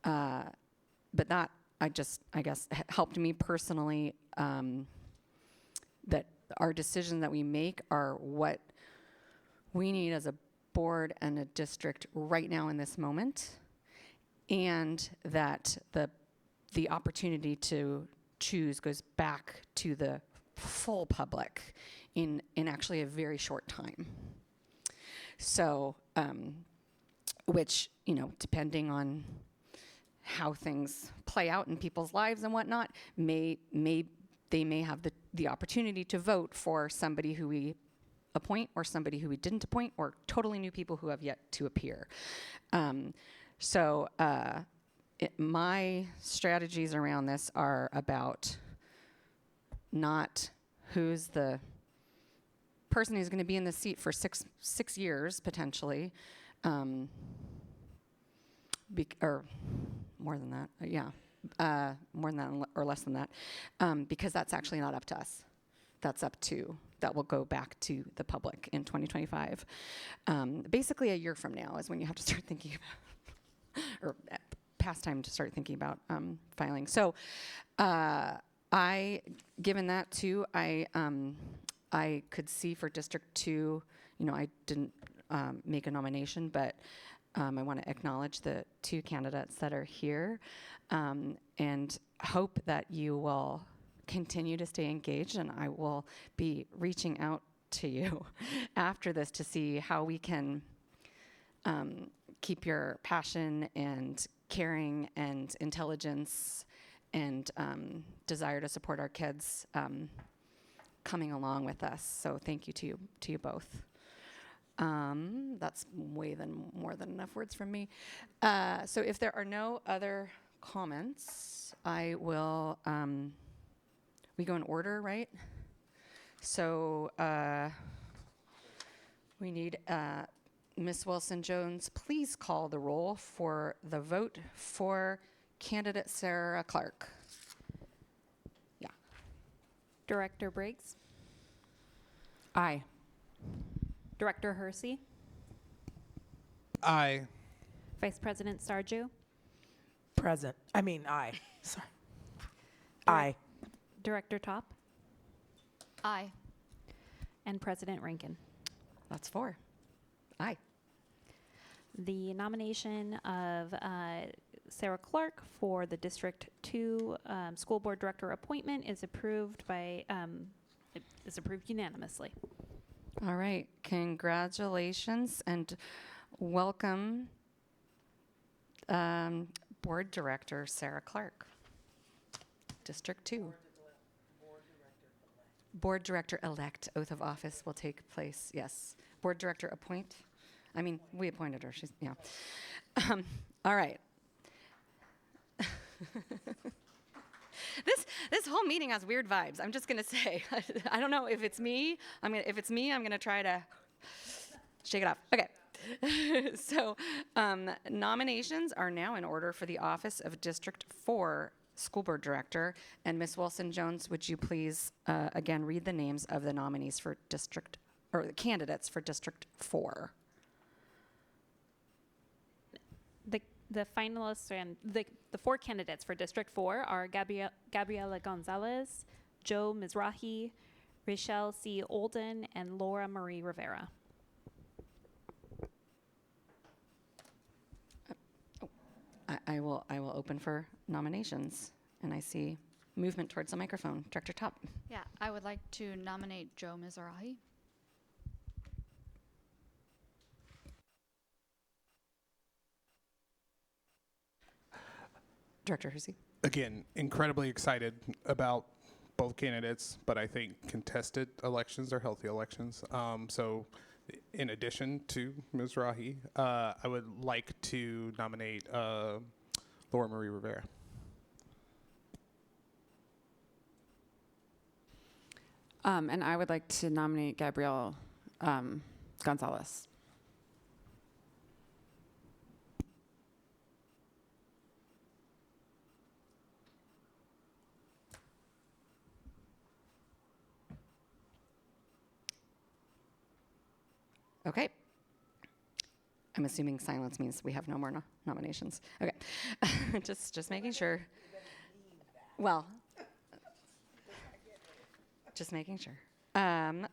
But that, I guess, helped me personally, that our decisions that we make are what we need as a board and a district right now in this moment, and that the opportunity to choose goes back to the full public in actually a very short time. So, which, depending on how things play out in people's lives and whatnot, they may have the opportunity to vote for somebody who we appoint or somebody who we didn't appoint, or totally new people who have yet to appear. My strategies around this are about not who's the person who's going to be in the seat for six years potentially, or more than that. More than that or less than that, because that's actually not up to us. That will go back to the public in 2025. Basically a year from now is when you have to start thinking about, or past time to start thinking about filing. So given that too, I could see for District 2, I didn't make a nomination, but I want to acknowledge the 2 candidates that are here, and hope that you will continue to stay engaged, and I will be reaching out to you after this to see how we can keep your passion and caring and intelligence and desire to support our kids coming along with us. So thank you to you both. That's more than enough words from me. So if there are no other comments, I will, we go in order, right? So we need Ms. Wilson-Jones, please call the roll for the vote for candidate Sarah Clark. Yeah. Director Briggs? Aye. Director Hersey? Aye. Vice President Sarju? Aye. Sorry. Aye. Director Top? Aye. And President Rankin? That's 4. Aye. The nomination of Sarah Clark for the District 2 School Board Director appointment is approved unanimously. All right. Congratulations and welcome, Board Director Sarah Clark, District 2. Board Director-elect oath of office will take place, yes. Board Director appoint. We appointed her. She's, yeah. All right. This whole meeting has weird vibes. I'm just gonna say. I don't know if it's me. If it's me, I'm gonna try to shake it off. Okay. So nominations are now in order for the office of District 4 School Board Director. And Ms. Wilson-Jones, would you please again read the names of the nominees for District, or the candidates for District 4? The finalists and the 4 candidates for District 4 are Gabriela Gonzalez, Joe Mizrahi, Rochelle C. Olden, and Laura Marie Rivera. I will open for nominations, and I see movement towards the microphone. Director Top. Yeah, I would like to nominate Joe Mizrahi. Director Hersey. Again, incredibly excited about both candidates, but I think contested elections are healthy elections. So in addition to Ms. Rahi, I would like to nominate Laura Marie Rivera. And I would like to nominate Gabrielle Gonzalez. Okay. I'm assuming silence means we have no more nominations. Okay. just making sure. Well, just making sure.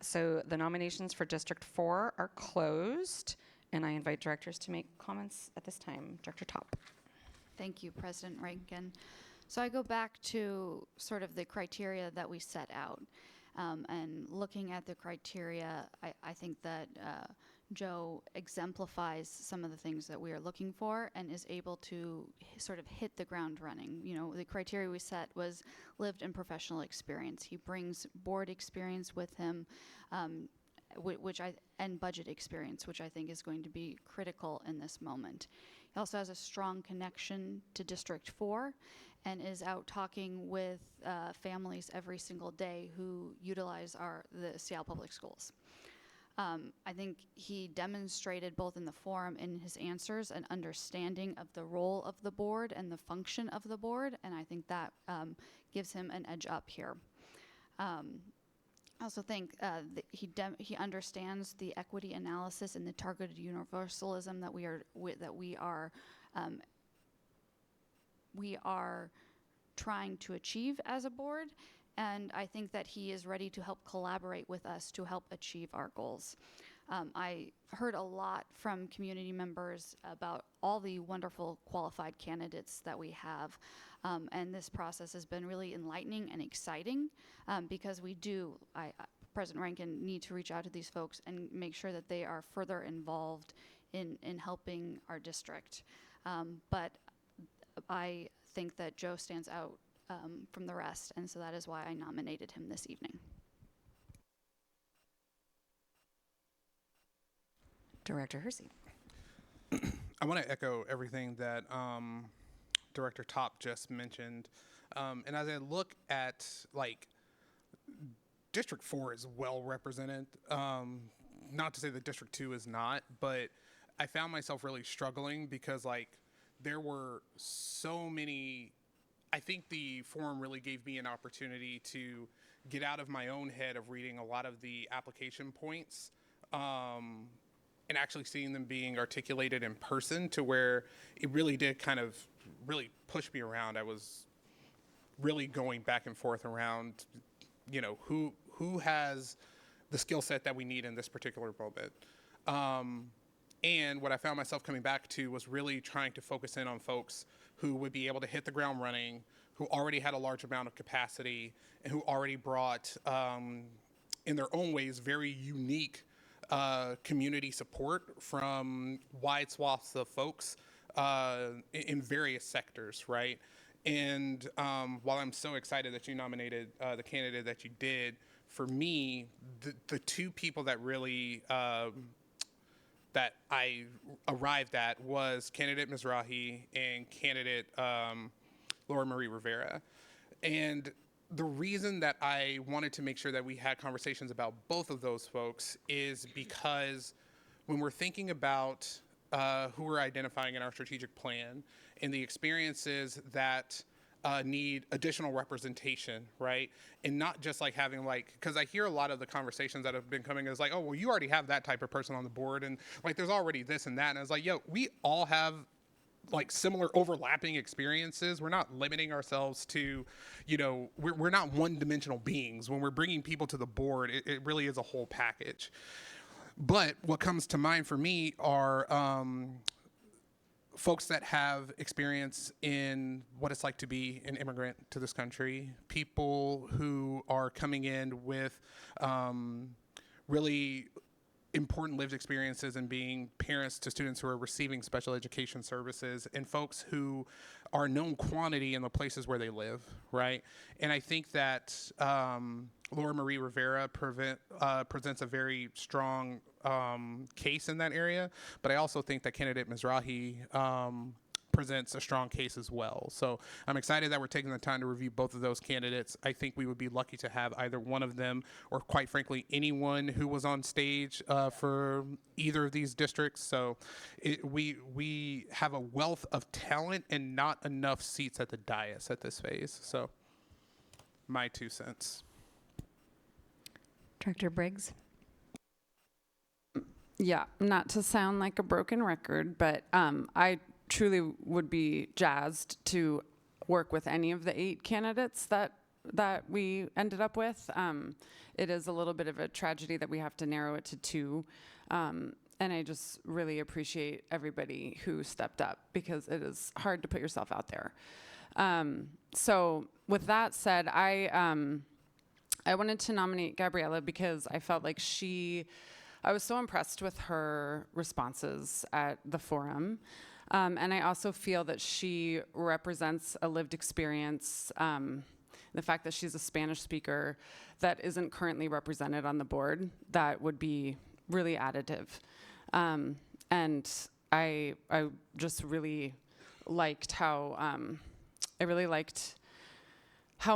So the nominations for District 4 are closed, and I invite directors to make comments at this time. Director Top. Thank you, President Rankin. So I go back to sort of the criteria that we set out. And looking at the criteria, I think that Joe exemplifies some of the things that we are looking for and is able to sort of hit the ground running. You know, the criteria we set was lived and professional experience. He brings board experience with him, and budget experience, which I think is going to be critical in this moment. He also has a strong connection to District 4 and is out talking with families every single day who utilize the Seattle Public Schools. I think he demonstrated both in the forum and in his answers an understanding of the role of the board and the function of the board, and I think that gives him an edge up here. I also think that he understands the equity analysis and the targeted universalism that we are trying to achieve as a board, and I think that he is ready to help collaborate with us to help achieve our goals. I heard a lot from community members about all the wonderful qualified candidates that we have, and this process has been really enlightening and exciting because we do, President Rankin, need to reach out to these folks and make sure that they are further involved in helping our district. But I think that Joe stands out from the rest, and so that is why I nominated him this evening. Director Hersey. I want to echo everything that Director Top just mentioned. And as I look at, like, District 4 is well represented. Not to say that District 2 is not, but I found myself really struggling because, like, there were so many. I think the forum really gave me an opportunity to get out of my own head of reading a lot of the application points and actually seeing them being articulated in person, to where it really did kind of really push me around. I was really going back and forth around, you know, who has the skill set that we need in this particular moment. And what I found myself coming back to was really trying to focus in on folks who would be able to hit the ground running, who already had a large amount of capacity, and who already brought, in their own ways, very unique community support from wide swaths of folks in various sectors, right? And while I'm so excited that you nominated the candidate that you did, for me, the two people that really that I arrived at was candidate Mizrahi and candidate Laura Marie Rivera. And the reason that I wanted to make sure that we had conversations about both of those folks is because when we're thinking about who we're identifying in our strategic plan and the experiences that need additional representation, right? And not just like having like, because I hear a lot of the conversations that have been coming as like, oh, well, you already have that type of person on the board, and like there's already this and that. And I was like, yo, we all have like similar overlapping experiences. We're not limiting ourselves to, you know, we're not one-dimensional beings. When we're bringing people to the board, it really is a whole package. But what comes to mind for me are folks that have experience in what it's like to be an immigrant to this country, people who are coming in with really important lived experiences in being parents to students who are receiving special education services and folks who are known quantity in the places where they live, right? And I think that Laura Marie Rivera presents a very strong case in that area, but I also think that candidate Mizrahi presents a strong case as well. So I'm excited that we're taking the time to review both of those candidates. I think we would be lucky to have either one of them, or quite frankly, anyone who was on stage for either of these districts. So we have a wealth of talent and not enough seats at the dais at this phase. So my 2 cents. Director Briggs? Yeah, not to sound like a broken record, but I truly would be jazzed to work with any of the 8 candidates that we ended up with. It is a little bit of a tragedy that we have to narrow it to 2. And I just really appreciate everybody who stepped up, because it is hard to put yourself out there. So with that said, I wanted to nominate Gabriella because I felt like I was so impressed with her responses at the forum. And I also feel that she represents a lived experience, the fact that she's a Spanish speaker that isn't currently represented on the board, that would be really additive. And I just really liked how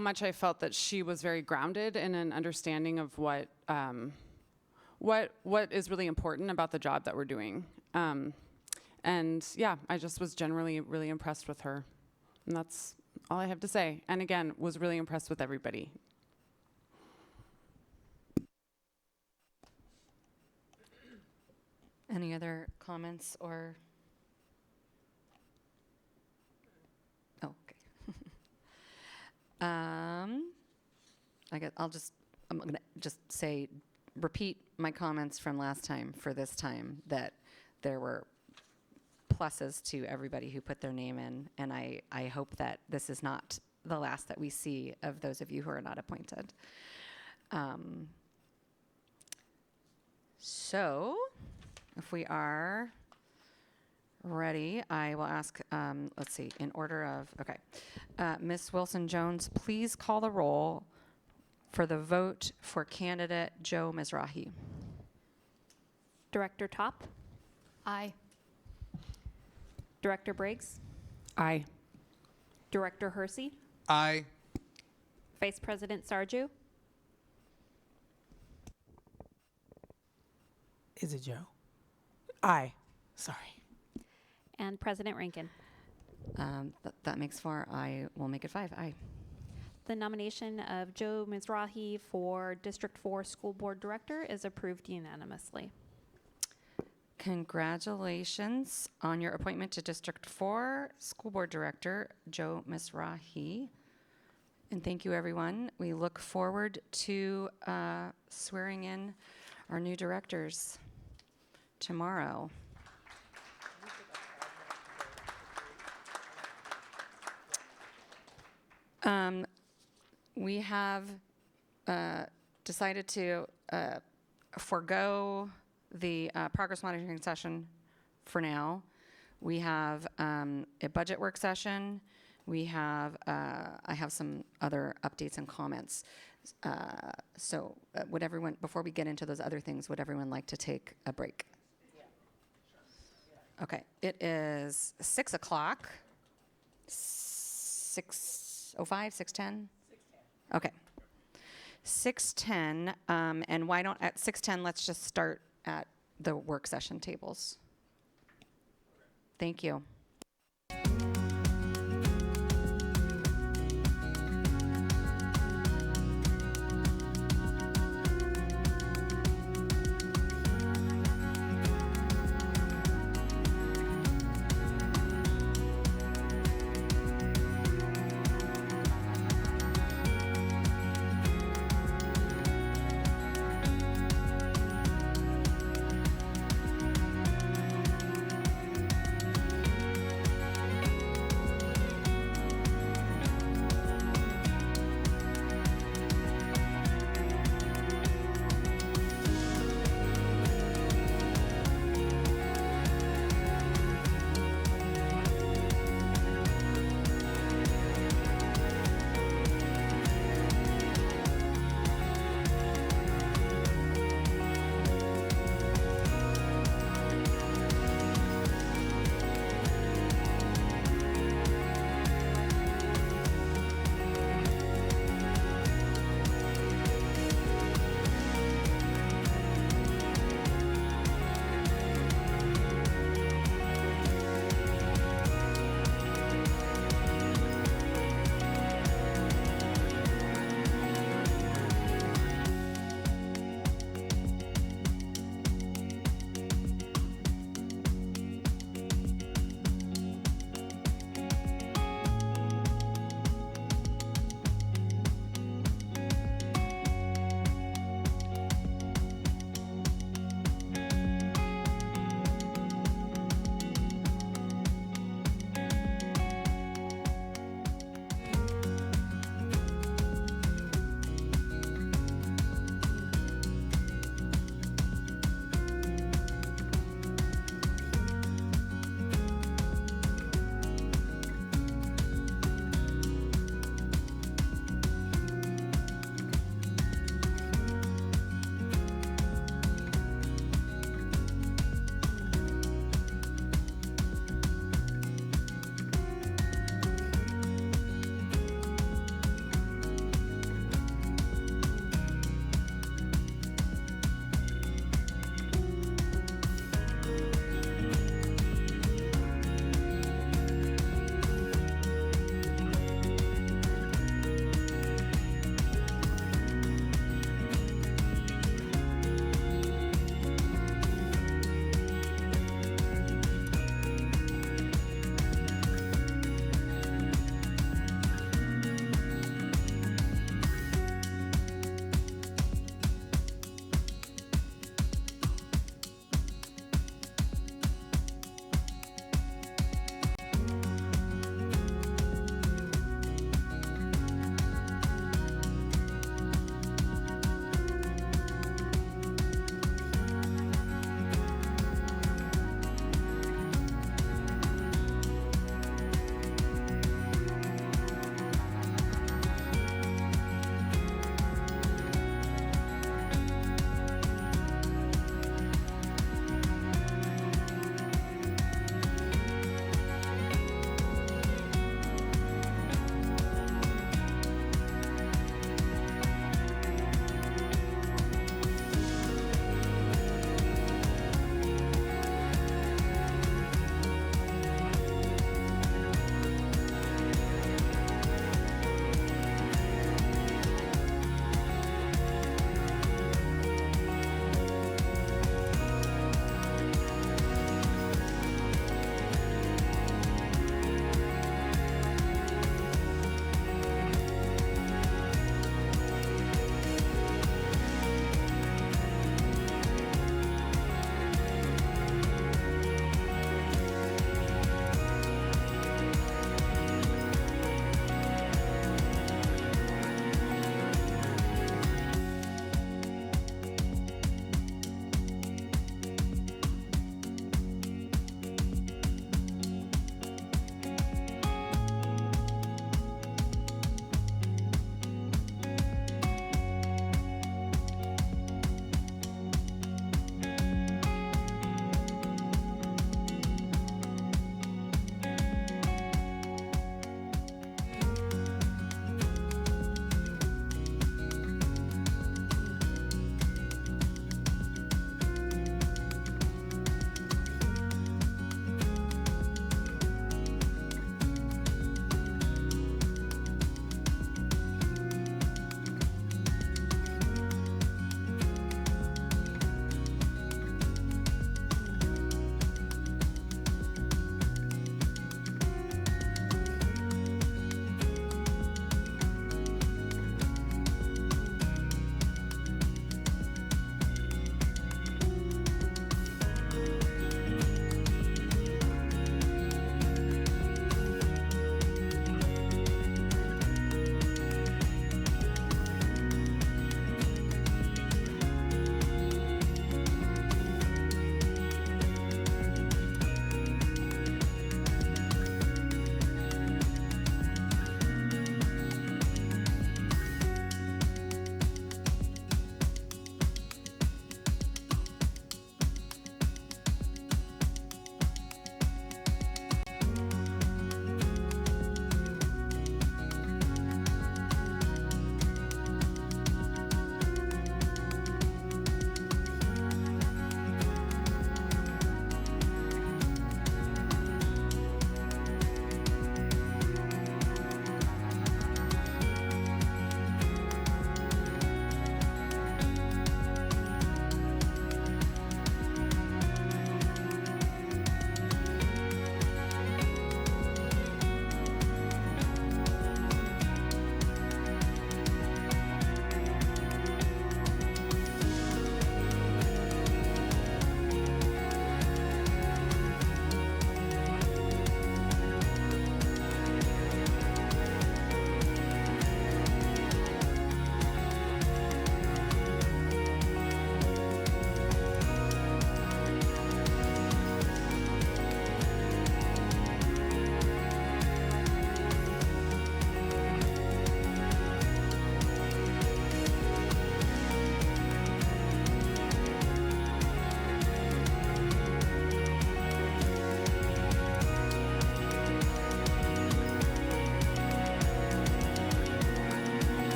much I felt that she was very grounded in an understanding of what is really important about the job that we're doing. And yeah, I just was generally really impressed with her. And that's all I have to say. And again, was really impressed with everybody. Any other comments or? Oh, okay. I'm gonna just repeat my comments from last time for this time, that there were pluses to everybody who put their name in, and I hope that this is not the last that we see of those of you who are not appointed. So if we are ready, I will ask, let's see, in order of, okay. Ms. Wilson-Jones, please call the roll for the vote for candidate Joe Mizrahi. Director Top? Aye. Director Briggs? Aye. Director Hersey? Aye. Vice President Sarju? Is it Joe? Aye. Sorry. And President Rankin? That makes 4. I will make it 5. Aye. The nomination of Joe Mizrahi for District 4 School Board Director is approved unanimously. Congratulations on your appointment to District 4 School Board Director, Joe Mizrahi. And thank you, everyone. We look forward to swearing in our new directors tomorrow. We have decided to forego the progress monitoring session for now. We have a budget work session. We have, I have some other updates and comments. So would everyone, before we get into those other things, would everyone like to take a break? Okay, it is 6 o'clock. 6:05, 6:10? Okay. 6:10, and why don't, at 6:10, let's just start at the work session tables. Thank you.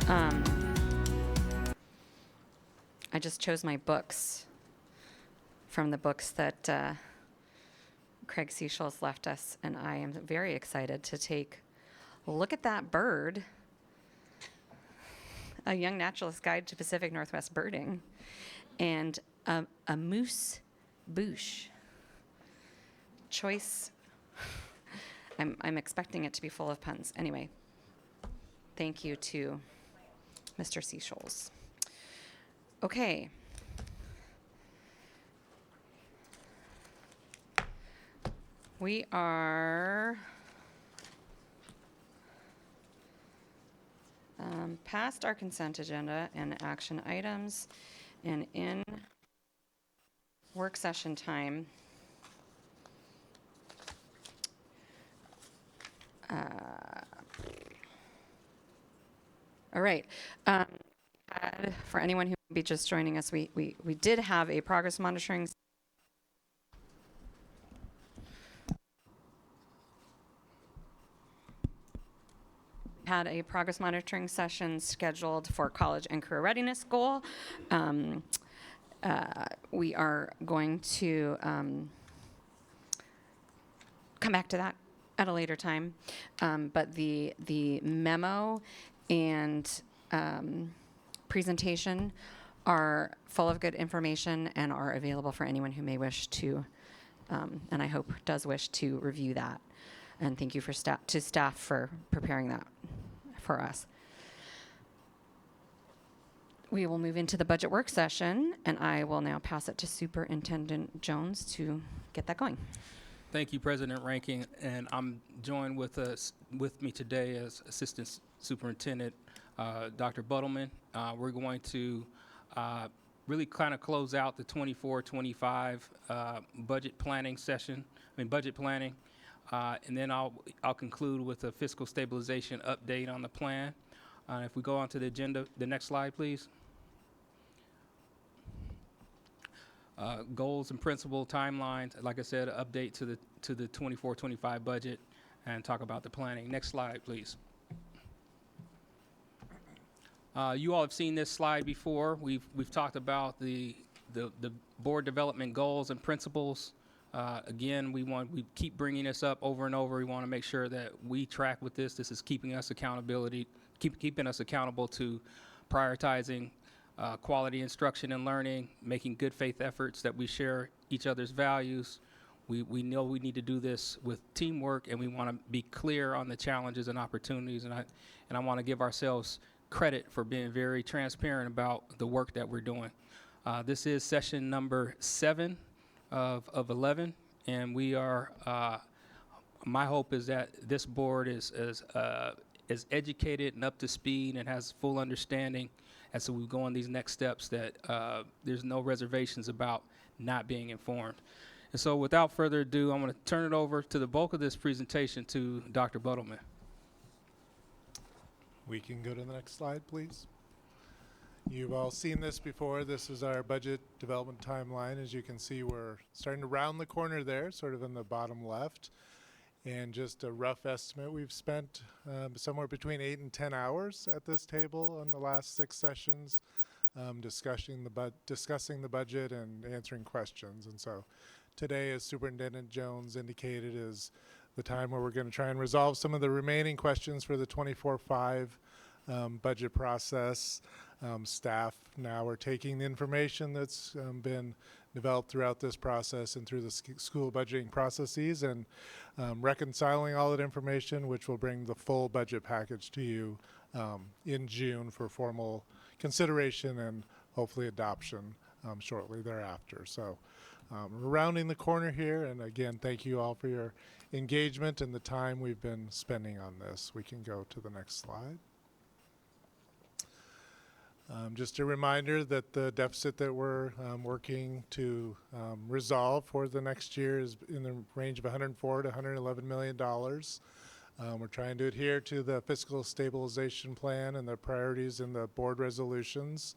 I just chose my books from the books that Craig Seychelles left us, and I am very excited to take a look at that bird, A Young Naturalist's Guide to Pacific Northwest Birding, and a moose bouche. Choice. I'm expecting it to be full of puns. Anyway, thank you to Mr. Seychelles. Okay. We are past our consent agenda and action items, and in work session time. All right. For anyone who may be just joining us, we did have a progress monitoring session scheduled for college and career readiness goal. We are going to come back to that at a later time, but the memo and presentation are full of good information and are available for anyone who may wish to, and I hope does wish to review that. And thank you to staff for preparing that for us. We will move into the budget work session, and I will now pass it to Superintendent Jones to get that going. Thank you, President Rankin, and I'm joined with me today as Assistant Superintendent Dr. Buttleman. We're going to really kind of close out the 24-25 budget planning session. Budget planning, and then I'll conclude with a fiscal stabilization update on the plan. If we go on to the agenda, the next slide, please. Goals and principal timelines. Like I said, update to the 24-25 budget, and talk about the planning. Next slide, please. You all have seen this slide before. We've talked about the board development goals and principles. Again, we keep bringing this up over and over. We want to make sure that we track with this. This is keeping us keeping us accountable to prioritizing quality instruction and learning, making good faith efforts that we share each other's values. We know we need to do this with teamwork, and we want to be clear on the challenges and opportunities. And I want to give ourselves credit for being very transparent about the work that we're doing. This is session number 7 of 11, and we are. My hope is that this board is educated and up to speed and has full understanding as we go on these next steps, that there's no reservations about not being informed. And so without further ado, I'm going to turn it over to the bulk of this presentation to Dr. Buttleman. We can go to the next slide, please. You've all seen this before. This is our budget development timeline. As you can see, we're starting to round the corner there, sort of in the bottom left. And just a rough estimate, we've spent somewhere between 8 and 10 hours at this table on the last 6 sessions, discussing the budget and answering questions. And so today, as Superintendent Jones indicated, is the time where we're going to try and resolve some of the remaining questions for the 24-5 budget process. Staff now are taking the information that's been developed throughout this process and through the school budgeting processes, and reconciling all that information, which will bring the full budget package to you in June for formal consideration and hopefully adoption shortly thereafter. So we're rounding the corner here, and again, thank you all for your engagement and the time we've been spending on this. We can go to the next slide. Just a reminder that the deficit that we're working to resolve for the next year is in the range of $104 to $111 million. We're trying to adhere to the fiscal stabilization plan and the priorities in the board resolutions.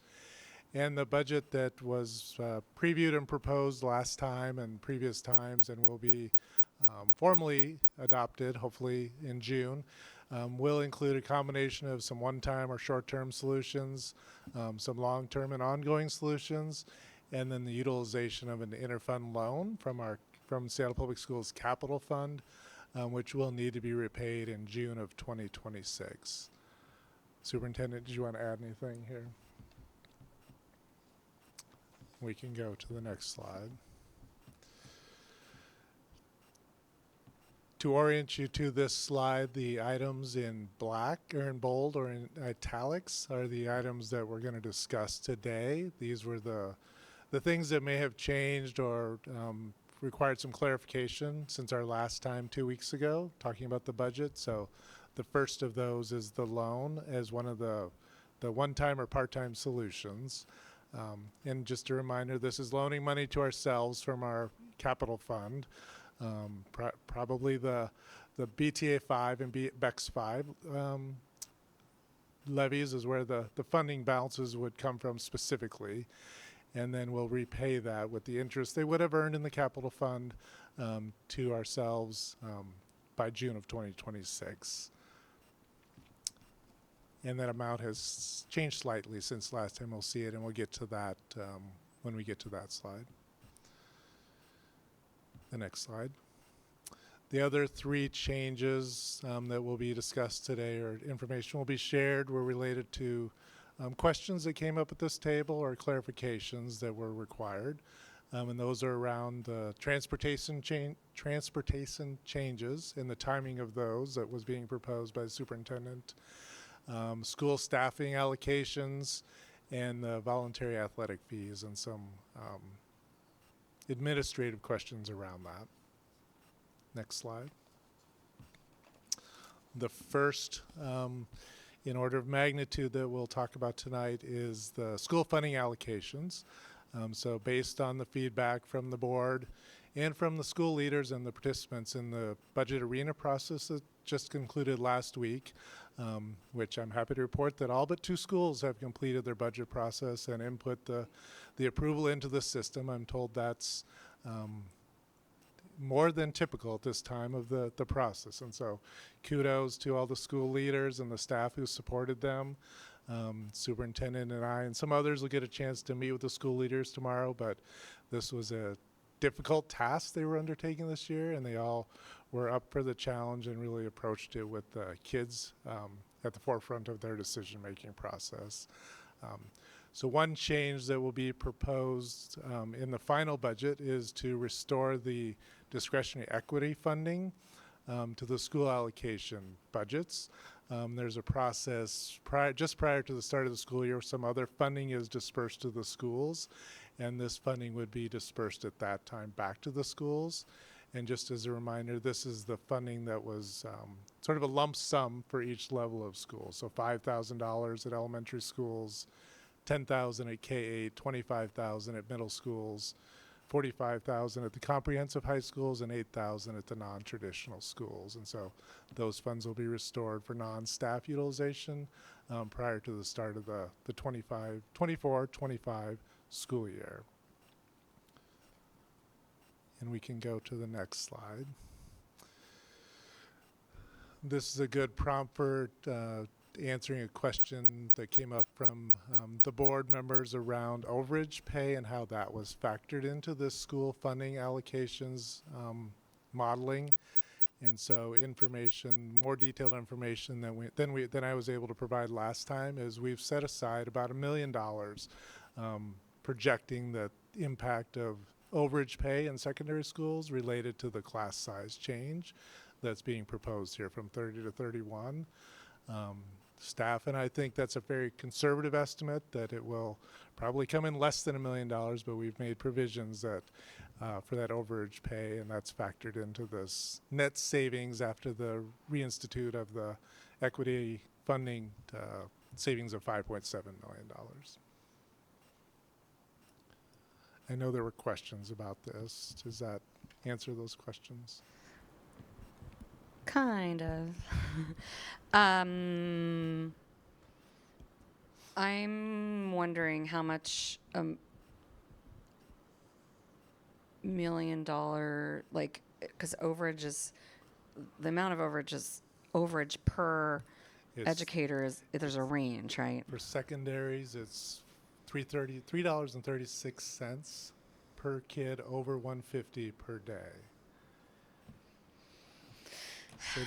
And the budget that was previewed and proposed last time and previous times and will be formally adopted, hopefully in June, will include a combination of some one-time or short-term solutions, some long-term and ongoing solutions, and then the utilization of an interfund loan from Seattle Public Schools Capital Fund, which will need to be repaid in June of 2026. Superintendent, did you want to add anything here? We can go to the next slide. To orient you to this slide, the items in black or in bold or in italics are the items that we're going to discuss today. These were the things that may have changed or required some clarification since our last time 2 weeks ago talking about the budget. So the first of those is the loan as one of the one-time or part-time solutions. And just a reminder, this is loaning money to ourselves from our capital fund. Probably the BTA 5 and BEX 5 levies is where the funding balances would come from specifically. And then we'll repay that with the interest they would have earned in the capital fund to ourselves by June of 2026. And that amount has changed slightly since last time we'll see it, and we'll get to that when we get to that slide. The next slide. The other three changes that will be discussed today or information will be shared were related to questions that came up at this table or clarifications that were required. And those are around transportation changes and the timing of those that was being proposed by the superintendent, school staffing allocations, and the voluntary athletic fees, and some administrative questions around that. Next slide. The first in order of magnitude that we'll talk about tonight is the school funding allocations. So based on the feedback from the board and from the school leaders and the participants in the budget arena process that just concluded last week, which I'm happy to report that all but 2 schools have completed their budget process and input the approval into the system. I'm told that's more than typical at this time of the process. And so kudos to all the school leaders and the staff who supported them. Superintendent and I and some others will get a chance to meet with the school leaders tomorrow, but this was a difficult task they were undertaking this year, and they all were up for the challenge and really approached it with the kids at the forefront of their decision-making process. So one change that will be proposed in the final budget is to restore the discretionary equity funding to the school allocation budgets. There's a process just prior to the start of the school year, some other funding is dispersed to the schools, and this funding would be dispersed at that time back to the schools. And just as a reminder, this is the funding that was sort of a lump sum for each level of school. So $5,000 at elementary schools, $10,000 at K-8, $25,000 at middle schools, $45,000 at the comprehensive high schools, and $8,000 at the non-traditional schools. And so those funds will be restored for non-staff utilization prior to the start of the 24-25 school year. And we can go to the next slide. This is a good prompt for answering a question that came up from the board members around overage pay and how that was factored into this school funding allocations modeling. And so information, more detailed information than I was able to provide last time is we've set aside about $1 million projecting the impact of overage pay in secondary schools related to the class size change that's being proposed here from 30 to 31. Staff and I think that's a very conservative estimate, that it will probably come in less than $1 million, but we've made provisions that for that overage pay, and that's factored into this net savings after the reinstitute of the equity funding savings of $5.7 million. I know there were questions about this. Does that answer those questions? Kind of. I'm wondering how much $1 million, like, because overage is, the amount of overage is overage per It's- educator is, there's a range, right? For secondaries, it's $3.36 per kid over 150 per day. So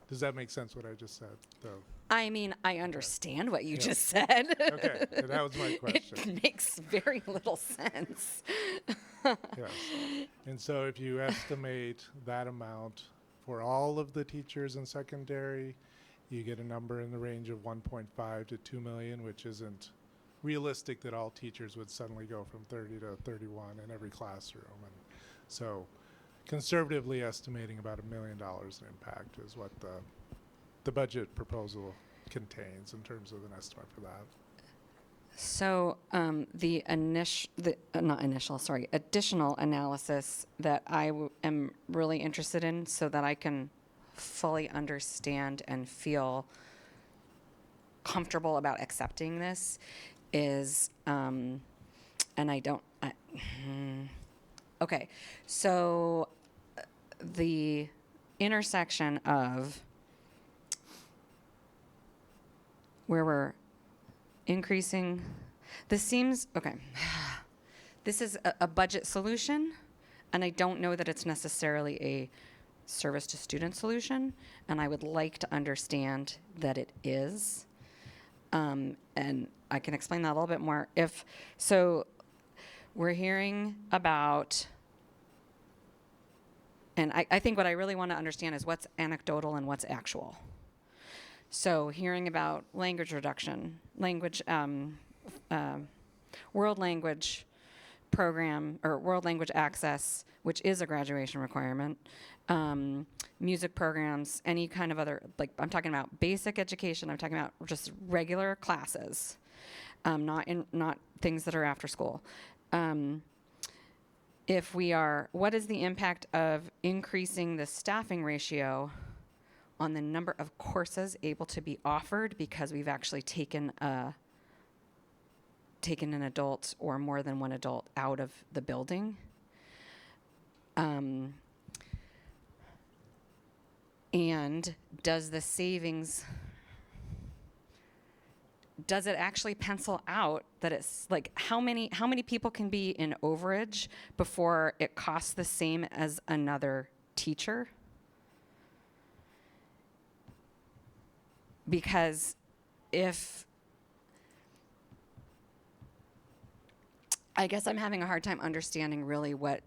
does that make sense what I just said, though? I mean, I understand what you Yeah. just said. Okay, that was my question. It makes very little sense. Yes. And so if you estimate that amount for all of the teachers in secondary, you get a number in the range of 1.5 to 2 million, which isn't realistic that all teachers would suddenly go from 30 to 31 in every classroom. And so conservatively estimating about $1 million in impact is what the budget proposal contains in terms of an estimate for that. So additional analysis that I am really interested in so that I can fully understand and feel comfortable about accepting this is, and I don't, okay, so the intersection of where we're increasing, this seems, okay, this is a budget solution, and I don't know that it's necessarily a service to student solution, and I would like to understand that it is. And I can explain that a little bit more. So we're hearing about, and I think what I really want to understand is what's anecdotal and what's actual. So hearing about language reduction, world language program, or world language access, which is a graduation requirement, music programs, any kind of other, like I'm talking about basic education, I'm talking about just regular classes, not things that are after school. What is the impact of increasing the staffing ratio on the number of courses able to be offered because we've actually taken an adult or more than one adult out of the building? And does the savings, does it actually pencil out that it's like how many people can be in overage before it costs the same as another teacher? Because I guess I'm having a hard time understanding really what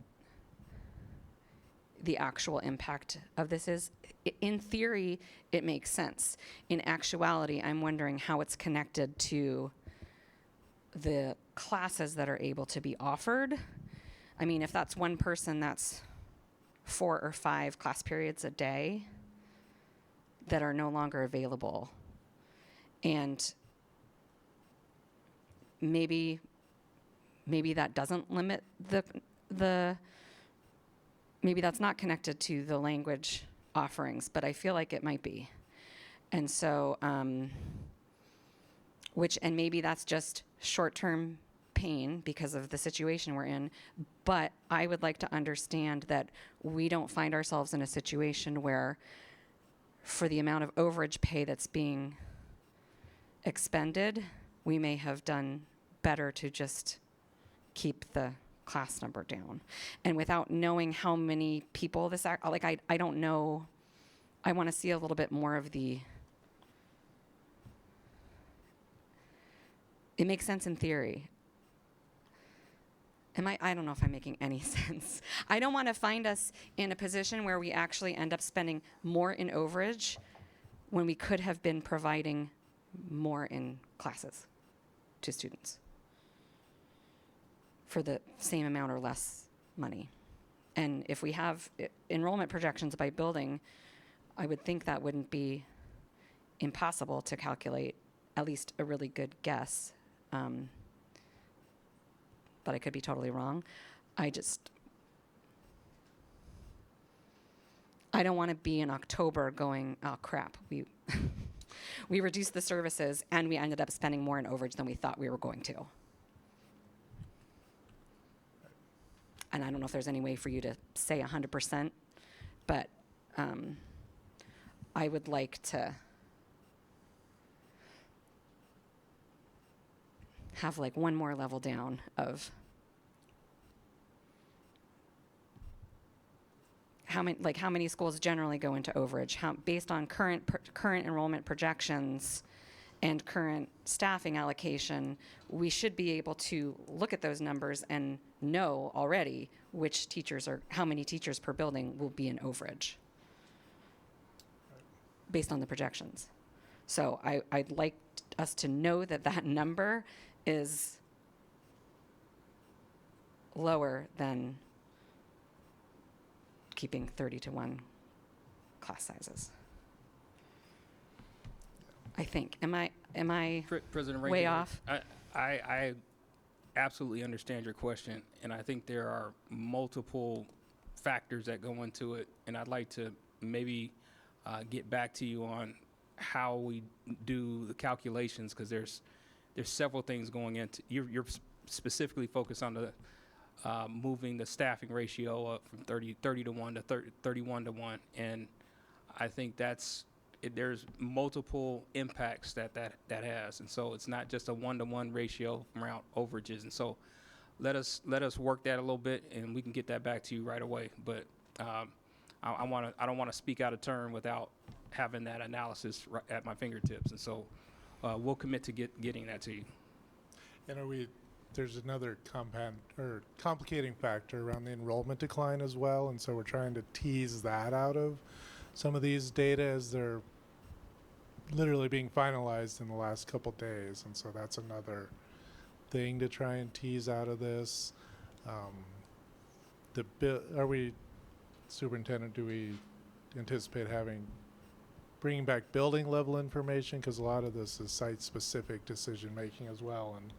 the actual impact of this is. In theory, it makes sense. In actuality, I'm wondering how it's connected to the classes that are able to be offered. I mean, if that's one person, that's 4 or 5 class periods a day that are no longer available. And maybe that doesn't limit maybe that's not connected to the language offerings, but I feel like it might be. And so, and maybe that's just short-term pain because of the situation we're in, but I would like to understand that we don't find ourselves in a situation where for the amount of overage pay that's being expended, we may have done better to just keep the class number down. And without knowing how many people this, I don't know, I want to see a little bit more of it makes sense in theory. I don't know if I'm making any sense. I don't want to find us in a position where we actually end up spending more in overage when we could have been providing more in classes to students for the same amount or less money. And if we have enrollment projections by building, I would think that wouldn't be impossible to calculate, at least a really good guess. But I could be totally wrong. I don't want to be in October going, oh crap, we reduced the services and we ended up spending more in overage than we thought we were going to. And I don't know if there's any way for you to say 100%, but I would like to have like one more level down of how many schools generally go into overage, based on current enrollment projections and current staffing allocation. We should be able to look at those numbers and know already how many teachers per building will be in overage based on the projections. So I'd like us to know that number is lower than keeping 30-to-1 class sizes. I think. Am I President way Rankin, off? I absolutely understand your question, and I think there are multiple factors that go into it, and I'd like to maybe get back to you on how we do the calculations, because there's several things going into. You're specifically focused on the moving the staffing ratio up from 30-to-1 to 31-to-1, and I think there's multiple impacts that has, and so it's not just a 1-to-1 ratio around overages, and so let us work that a little bit, and we can get that back to you right away. But I don't want to speak out of turn without having that analysis at my fingertips, and so we'll commit to getting that to you. And there's another complicating factor around the enrollment decline as well, and so we're trying to tease that out of some of these data as they're literally being finalized in the last couple days, and so that's another thing to try and tease out of this. Superintendent, do we anticipate bringing back building level information? Because a lot of this is site specific decision making as well, and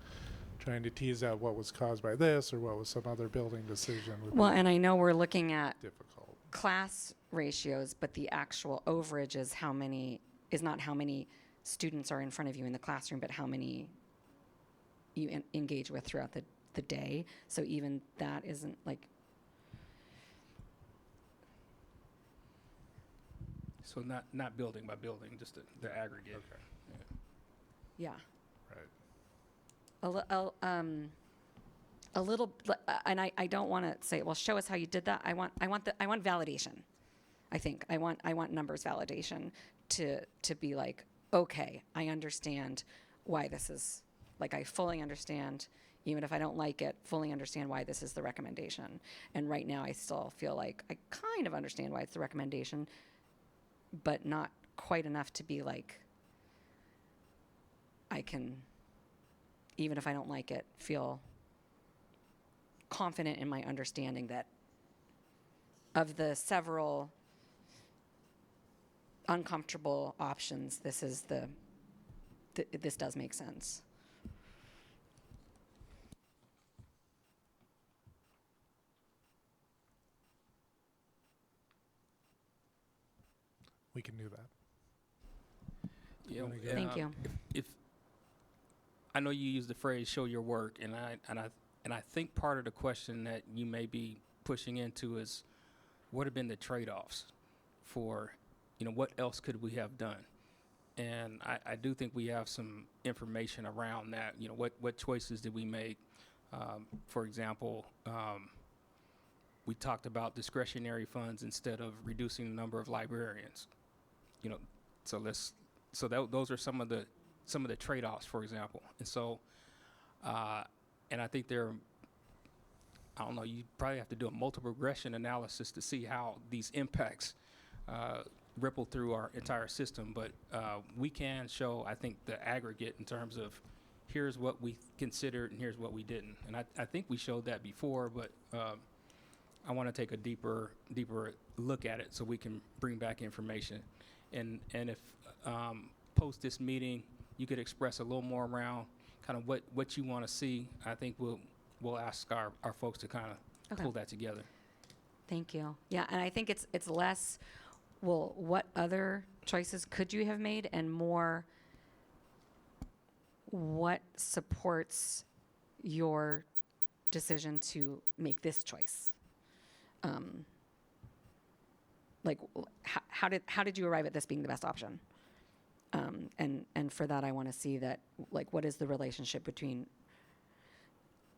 trying to tease out what was caused by this or what was some other building decision. Well, and I know we're looking at difficult class ratios, but the actual overage is not how many students are in front of you in the classroom, but how many you engage with throughout the day. So even that isn't like. So not building by building, just the aggregate. Okay. Yeah. Right. A little, and I don't want to say, well, show us how you did that. I want validation. I think I want numbers validation to be like, okay, I understand why this is, like, I fully understand, even if I don't like it, fully understand why this is the recommendation. And right now I still feel like I kind of understand why it's the recommendation, but not quite enough to be like, I can, even if I don't like it, feel confident in my understanding that of the several uncomfortable options, this is this does make sense. We can do that. Thank you. If I know you use the phrase "show your work," and I think part of the question that you may be pushing into is, what have been the trade-offs for, what else could we have done? And I do think we have some information around that. What choices did we make? For example, we talked about discretionary funds instead of reducing the number of librarians. Those are some of the trade-offs, for example. And so, and I think I don't know, you probably have to do a multiple regression analysis to see how these impacts ripple through our entire system. But we can show, I think, the aggregate in terms of here's what we considered and here's what we didn't. And I think we showed that before, but I want to take a deeper look at it so we can bring back information. And if post this meeting, you could express a little more around kind of what you want to see, I think we'll ask our folks to kind of pull that together. Thank you. Yeah, and I think it's less, well, what other choices could you have made, and more, what supports your decision to make this choice? like, how did you arrive at this being the best option? And for that, I want to see that, like, what is the relationship between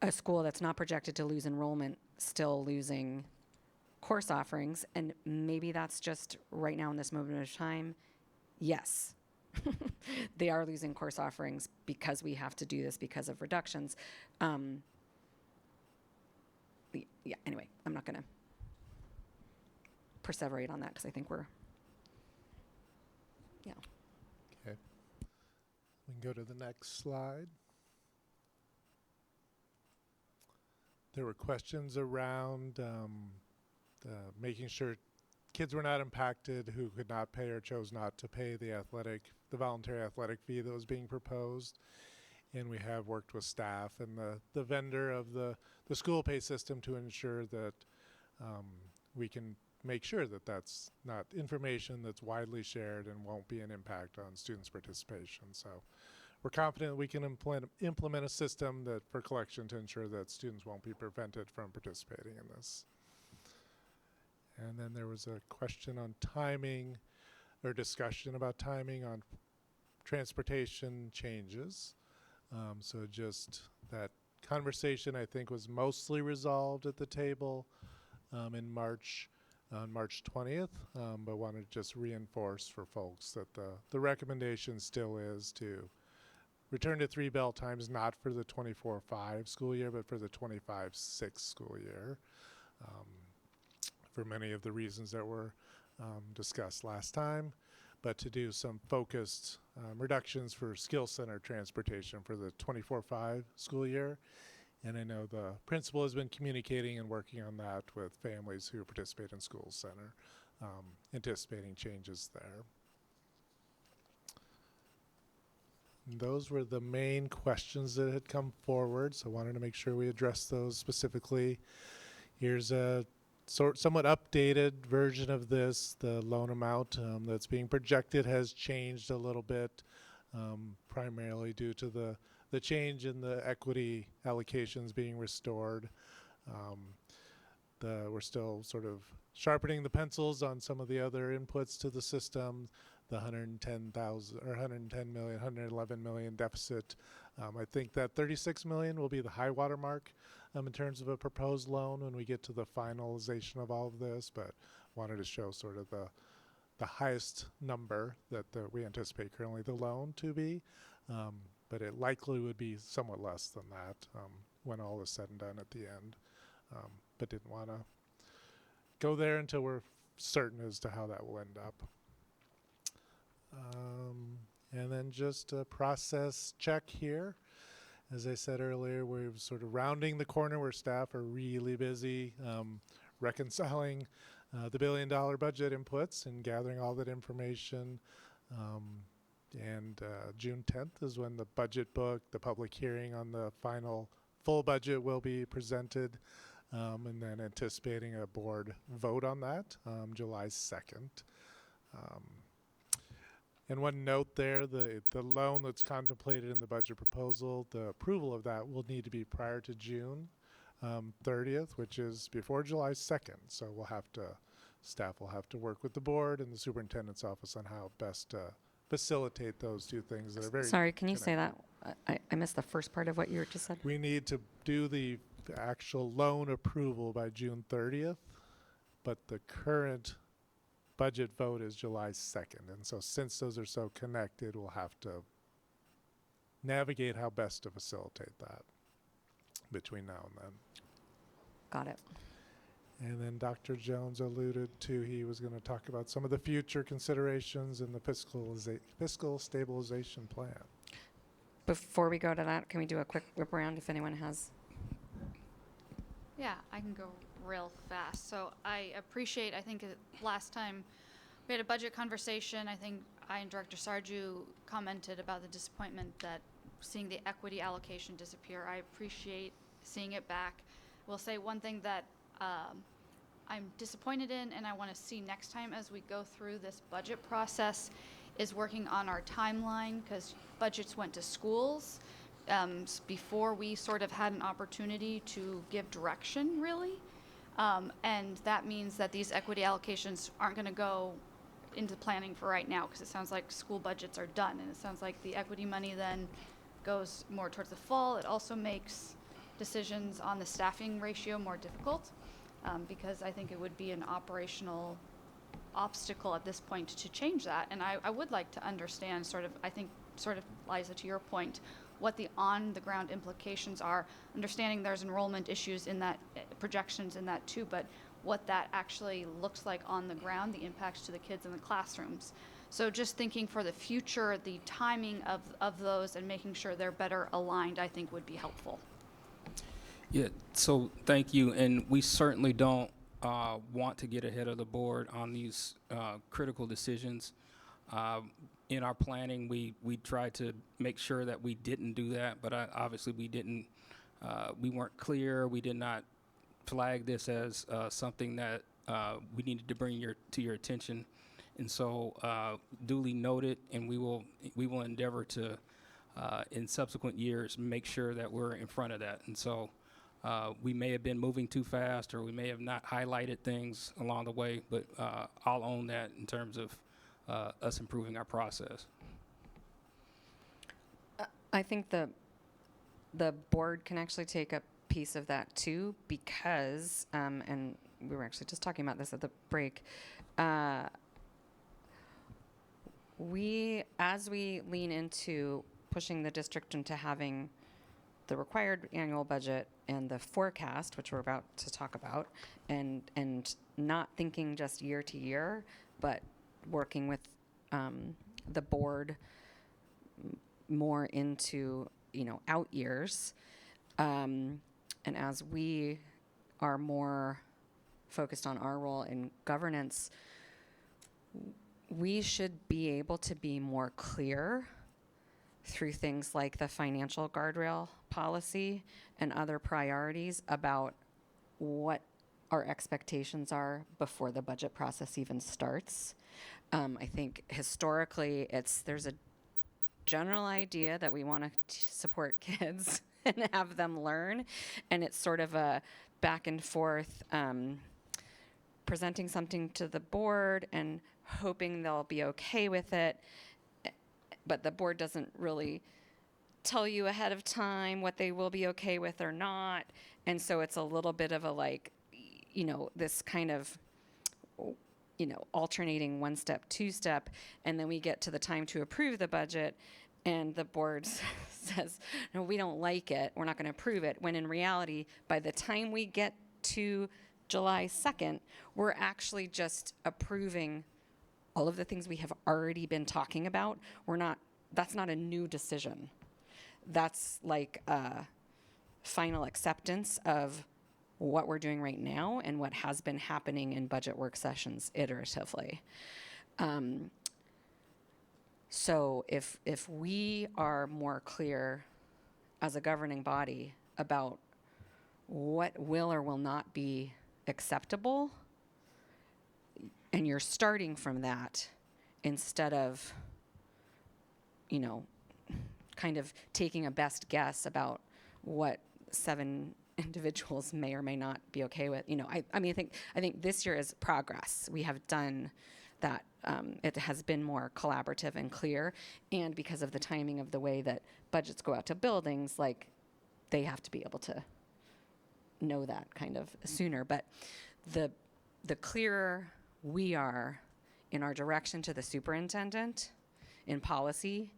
a school that's not projected to lose enrollment still losing course offerings, and maybe that's just right now in this moment of time. Yes, they are losing course offerings because we have to do this because of reductions. Yeah, anyway, I'm not going to perseverate on that because I think we're, yeah. Okay. We can go to the next slide. There were questions around making sure kids were not impacted who could not pay or chose not to pay the voluntary athletic fee that was being proposed. And we have worked with staff and the vendor of the school pay system to ensure that we can make sure that that's not information that's widely shared and won't be an impact on students' participation. So we're confident we can implement a system that for collection to ensure that students won't be prevented from participating in this. And then there was a question on timing, or discussion about timing on transportation changes. So just that conversation, I think, was mostly resolved at the table in March, on March 20th, but wanted to just reinforce for folks that the recommendation still is to return to 3 bell times, not for the 24-5 school year, but for the 25-6 school year, for many of the reasons that were discussed last time, but to do some focused reductions for skill center transportation for the 24-5 school year. And I know the principal has been communicating and working on that with families who participate in school center, anticipating changes there. And those were the main questions that had come forward, so I wanted to make sure we addressed those specifically. Here's a somewhat updated version of this. The loan amount that's being projected has changed a little bit, primarily due to the change in the equity allocations being restored. We're still sort of sharpening the pencils on some of the other inputs to the system. The 111 million deficit. I think that 36 million will be the high water mark in terms of a proposed loan when we get to the finalization of all of this, but wanted to show sort of the highest number that we anticipate currently the loan to be, but it likely would be somewhat less than that when all is said and done at the end, but didn't want to go there until we're certain as to how that will end up. And then just a process check here. As I said earlier, we're sort of rounding the corner where staff are really busy reconciling the $1 billion budget inputs and gathering all that information. June 10th is when the budget book, the public hearing on the final full budget will be presented, and then anticipating a board vote on that July 2nd. And one note there, the loan that's contemplated in the budget proposal, the approval of that will need to be prior to June 30th, which is before July 2nd. So staff will have to work with the board and the superintendent's office on how best to facilitate those two things that are very Sorry, can you say connected. that? I missed the first part of what you just said. We need to do the actual loan approval by June 30th, but the current budget vote is July 2nd. And so since those are so connected, we'll have to navigate how best to facilitate that between now and then. Got it. And then Dr. Jones alluded to he was going to talk about some of the future considerations in the fiscal stabilization plan. Before we go to that, can we do a quick whip around if anyone has? Yeah, I can go real fast. So I appreciate, I think last time we had a budget conversation, I think I and Director Sarju commented about the disappointment that seeing the equity allocation disappear. I appreciate seeing it back. We'll say one thing that I'm disappointed in and I want to see next time as we go through this budget process is working on our timeline, because budgets went to schools before we sort of had an opportunity to give direction, really. And that means that these equity allocations aren't going to go into planning for right now, because it sounds like school budgets are done, and it sounds like the equity money then goes more towards the fall. It also makes decisions on the staffing ratio more difficult, because I think it would be an operational obstacle at this point to change that. And I would like to understand I think Liza, to your point, what the on-the-ground implications are, understanding there's enrollment issues in that, projections in that too, but what that actually looks like on the ground, the impacts to the kids in the classrooms. So just thinking for the future, the timing of those and making sure they're better aligned, I think would be helpful. Yeah, so thank you. And we certainly don't want to get ahead of the board on these critical decisions. In our planning, we tried to make sure that we didn't do that, but obviously we weren't clear. We did not flag this as something that we needed to bring to your attention. And so duly noted, and we will endeavor to, in subsequent years, make sure that we're in front of that. And so we may have been moving too fast, or we may have not highlighted things along the way, but I'll own that in terms of us improving our process. I think the board can actually take a piece of that too, because, and we were actually just talking about this at the break, as we lean into pushing the district into having the required annual budget and the forecast, which we're about to talk about, and not thinking just year to year, but working with the board more into out years, and as we are more focused on our role in governance, we should be able to be more clear through things like the financial guardrail policy and other priorities about what our expectations are before the budget process even starts. I think historically there's a general idea that we want to support kids and have them learn, and it's sort of a back and forth, presenting something to the board and hoping they'll be okay with it, but the board doesn't really tell you ahead of time what they will be okay with or not. And so it's a little bit of a this kind of alternating one step, two step, and then we get to the time to approve the budget and the board says, no, we don't like it, we're not going to approve it, when in reality, by the time we get to July 2nd, we're actually just approving all of the things we have already been talking about. That's not a new decision. That's like a final acceptance of what we're doing right now and what has been happening in budget work sessions iteratively. So if we are more clear as a governing body about what will or will not be acceptable, and you're starting from that instead of, kind of taking a best guess about what 7 individuals may or may not be okay with. I think this year is progress. We have done that. It has been more collaborative and clear, and because of the timing of the way that budgets go out to buildings, they have to be able to know that kind of sooner. But the clearer we are in our direction to the superintendent in policy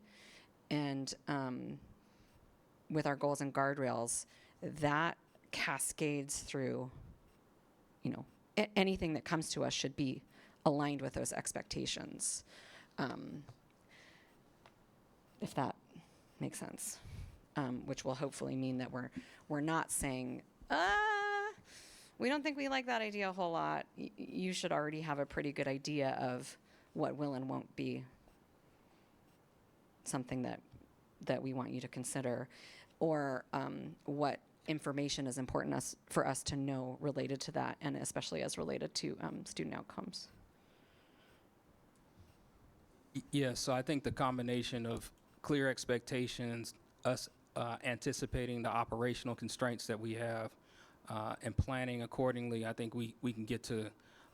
and with our goals and guardrails, that cascades through, anything that comes to us should be aligned with those expectations, if that makes sense, which will hopefully mean that we're not saying, we don't think we like that idea a whole lot. You should already have a pretty good idea of what will and won't be something that we want you to consider, or what information is important for us to know related to that, and especially as related to student outcomes. Yeah, so I think the combination of clear expectations, us anticipating the operational constraints that we have, and planning accordingly, I think we can get to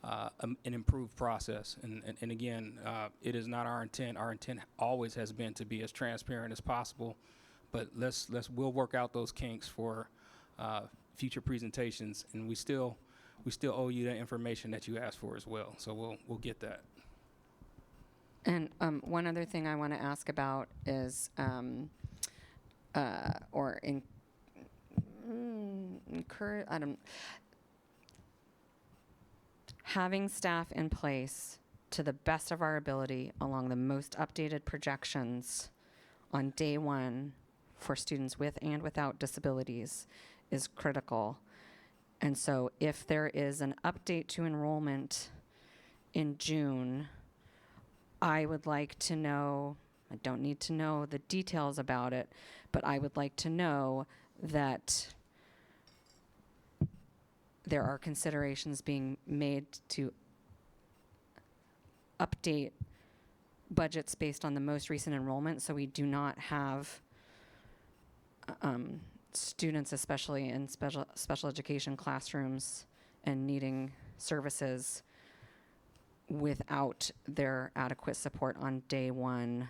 an improved process. And again, it is not our intent. Our intent always has been to be as transparent as possible. But we'll work out those kinks for future presentations, and we still owe you the information that you asked for as well. So we'll get that. And one other thing I want to ask about is, having staff in place to the best of our ability along the most updated projections on day one for students with and without disabilities is critical. And so if there is an update to enrollment in June, I would like to know, I don't need to know the details about it, but I would like to know that there are considerations being made to update budgets based on the most recent enrollment, so we do not have students, especially in special education classrooms and needing services, without their adequate support on day one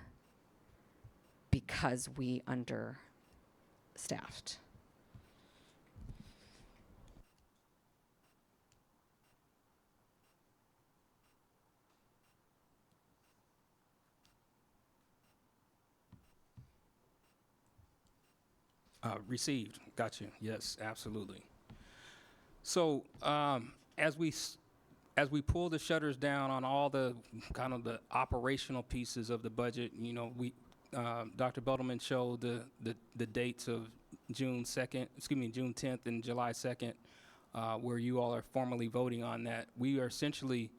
because we understaffed. Received. Got you. Yes, absolutely. So as we pull the shutters down on all the kind of the operational pieces of the budget, you know, Dr. Beltman showed the dates of June 10th and July 2nd, where you all are formally voting on that. We are essentially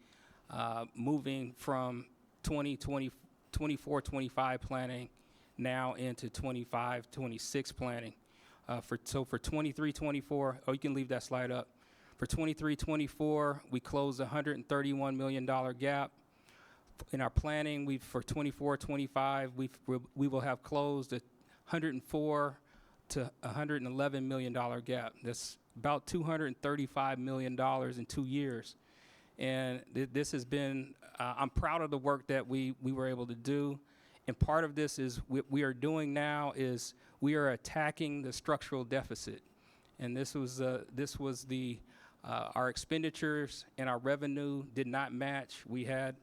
moving from 24-25 planning now into 25-26 planning. For 23-24, you can leave that slide up. For 23-24, we closed a $131 million gap. In our planning, for 24-25, we will have closed a $104 to $111 million gap. That's about $235 million in 2 years. And this has been, I'm proud of the work that we were able to do. And part of this is what we are doing now is we are attacking the structural deficit. And this was our expenditures and our revenue did not match. We had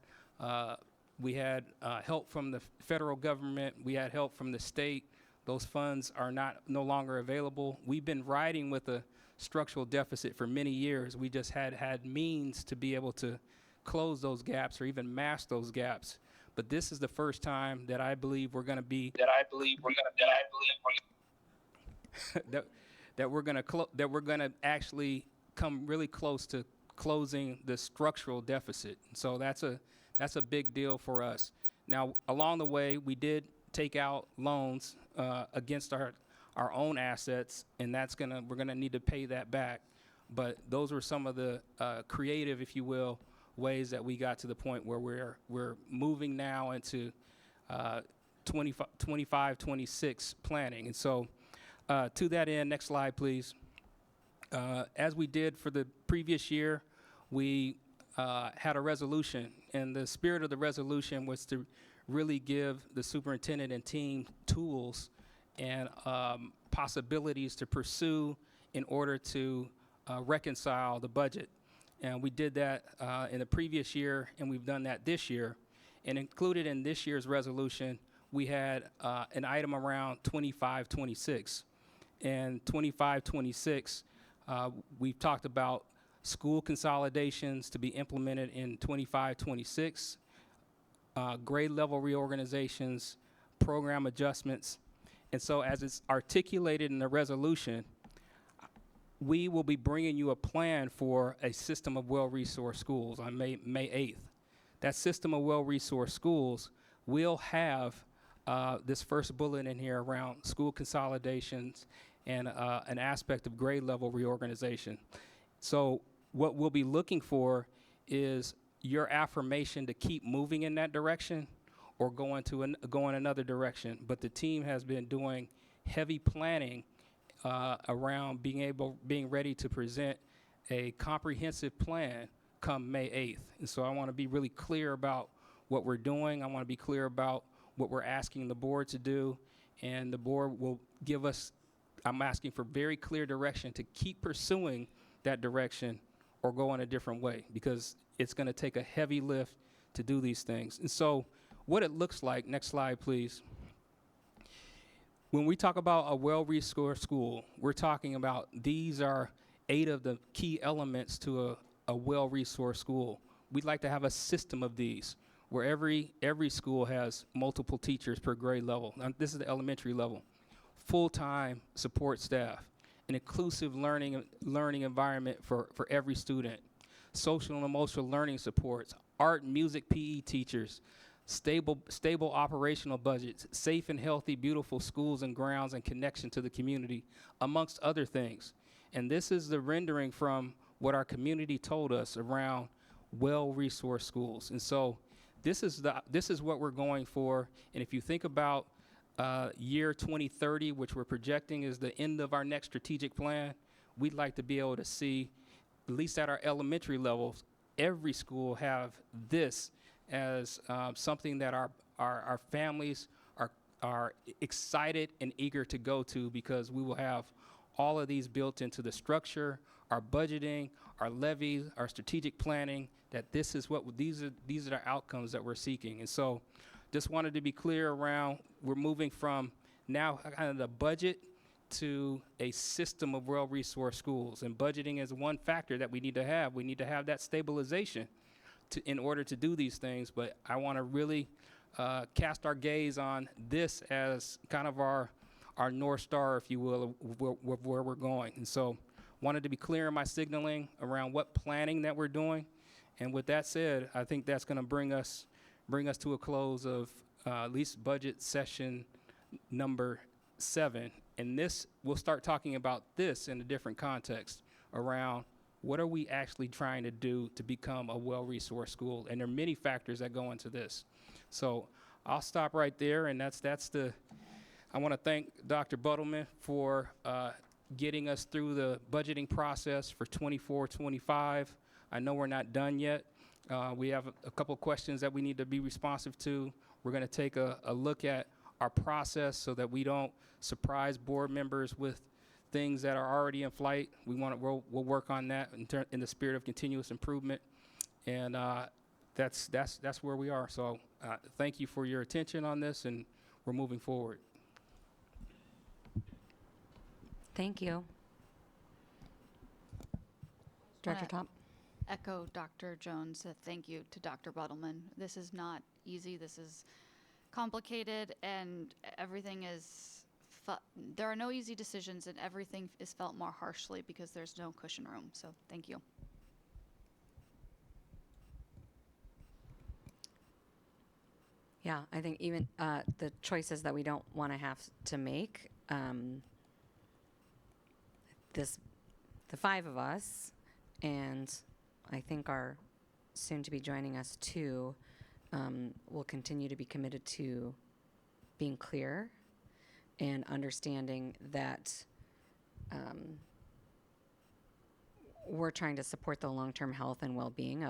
help from the federal government. We had help from the state. Those funds are no longer available. We've been riding with a structural deficit for many years. We just had means to be able to close those gaps or even mask those gaps. But this is the first time that I believe we're going to be that we're going to actually come really close to closing the structural deficit. So that's a big deal for us. Now, along the way, we did take out loans against our own assets, and we're gonna need to pay that back. But those were some of the creative, if you will, ways that we got to the point where we're moving now into 25-26 planning. And so to that end, next slide, please. As we did for the previous year, we had a resolution, and the spirit of the resolution was to really give the superintendent and team tools and possibilities to pursue in order to reconcile the budget. And we did that in the previous year, and we've done that this year. And included in this year's resolution, we had an item around 25-26. And 25-26, we've talked about school consolidations to be implemented in 25-26, grade level reorganizations, program adjustments. And so as it's articulated in the resolution, we will be bringing you a plan for a system of well-resourced schools on May 8th. That system of well-resourced schools will have this first bullet in here around school consolidations and an aspect of grade level reorganization. So what we'll be looking for is your affirmation to keep moving in that direction or go another direction. But the team has been doing heavy planning around being ready to present a comprehensive plan come May 8th. And so I want to be really clear about what we're doing. I want to be clear about what we're asking the board to do, and the board will give us, I'm asking for very clear direction to keep pursuing that direction or go in a different way, because it's going to take a heavy lift to do these things. And so what it looks like, next slide, please. When we talk about a well-resourced school, we're talking about these are 8 of the key elements to a well-resourced school. We'd like to have a system of these where every school has multiple teachers per grade level. Now, this is the elementary level. Full-time support staff, an inclusive learning environment for every student, social and emotional learning supports, art and music PE teachers, stable operational budgets, safe and healthy, beautiful schools and grounds, and connection to the community, amongst other things. And this is the rendering from what our community told us around well-resourced schools. And so this is what we're going for. And if you think about year 2030, which we're projecting is the end of our next strategic plan, we'd like to be able to see, at least at our elementary levels, every school have this as something that our families are excited and eager to go to, because we will have all of these built into the structure, our budgeting, our levies, our strategic planning, that this is what these are the outcomes that we're seeking. And so just wanted to be clear around, we're moving from now kind of the budget to a system of well-resourced schools. And budgeting is one factor that we need to have. We need to have that stabilization in order to do these things. But I want to really cast our gaze on this as kind of our North Star, if you will, of where we're going. And so wanted to be clear in my signaling around what planning that we're doing. And with that said, I think that's going to bring us to a close of at least budget session number 7. And this, we'll start talking about this in a different context around what are we actually trying to do to become a well-resourced school. And there are many factors that go into this. So I'll stop right there, and I want to thank Dr. Buttleman for getting us through the budgeting process for 24-25. I know we're not done yet. We have a couple questions that we need to be responsive to. We're going to take a look at our process so that we don't surprise board members with things that are already in flight. We'll work on that in the spirit of continuous improvement, and that's where we are. So thank you for your attention on this, and we're moving forward. Thank you. Director Top. Echo Dr. Jones. Thank you to Dr. Buttleman. This is not easy. This is complicated, and everything is, there are no easy decisions, and everything is felt more harshly because there's no cushion room. So thank you. Yeah, I think even the choices that we don't want to have to make, the 5 of us, and I think our soon to be joining us 2, will continue to be committed to being clear and understanding that we're trying to support the long-term health and well-being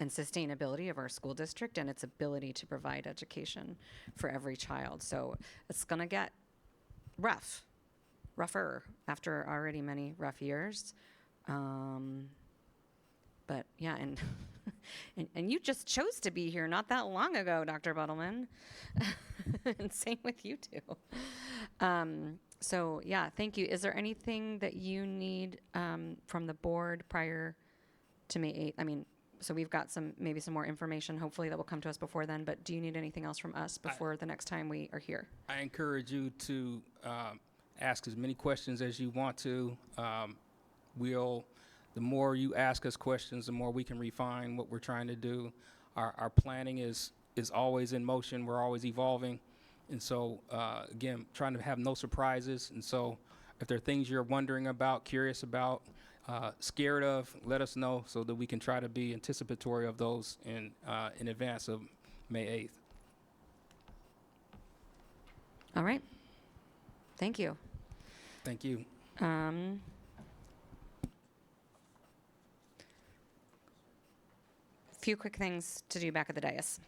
and sustainability of our school district and its ability to provide education for every child. So it's going to get rougher after already many rough years. But yeah, and and you just chose to be here not that long ago, Dr. Buttleman. And same with you too. So yeah, thank you. Is there anything that you need from the board prior to May 8th? I mean, so we've got maybe some more information, hopefully that will come to us before then, but do you need anything else from us before the next time we are here? I encourage you to ask as many questions as you want to. The more you ask us questions, the more we can refine what we're trying to do. Our planning is always in motion. We're always evolving. And so, again, trying to have no surprises. And so if there are things you're wondering about, curious about, scared of, let us know so that we can try to be anticipatory of those in advance of May 8th. All right. Thank you. Thank you. Few quick things to do back at the dais.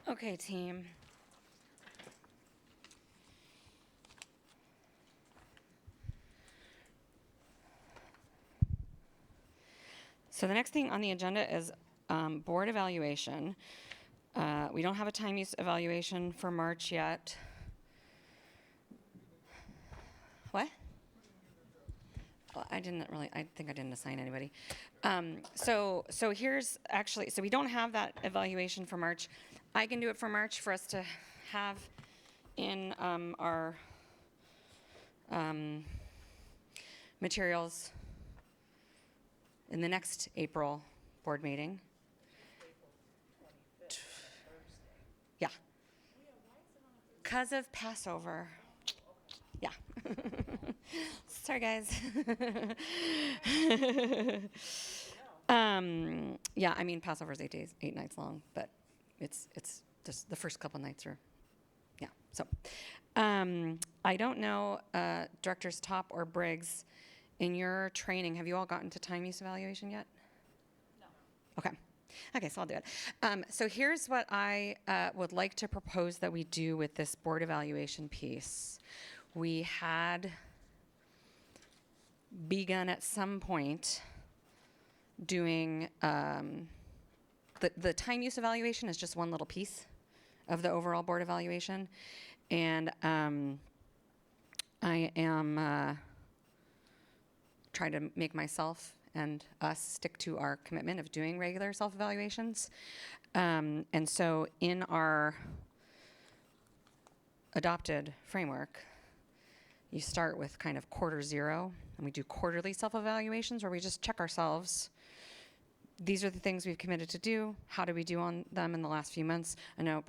Okay, team. So the next thing on the agenda is board evaluation. We don't have a time use evaluation for March yet. What? Well, I think I didn't assign anybody. So here's actually, so we don't have that evaluation for March. I can do it for March for us to have in our materials in the next April board meeting. Yeah. Because of Passover. Yeah. Sorry, guys. Yeah, I mean, Passover is 8 nights long, but it's just the first couple nights are, yeah. So, I don't know, Directors Top or Briggs, in your training, have you all gotten to time use evaluation yet? No. Okay, so I'll do it. So here's what I would like to propose that we do with this board evaluation piece. We had begun at some point doing the time use evaluation is just one little piece of the overall board evaluation, and I am trying to make myself and us stick to our commitment of doing regular self-evaluations. And so in our adopted framework, you start with kind of quarter zero, and we do quarterly self-evaluations where we just check ourselves. These are the things we've committed to do. How do we do on them in the last few months? I know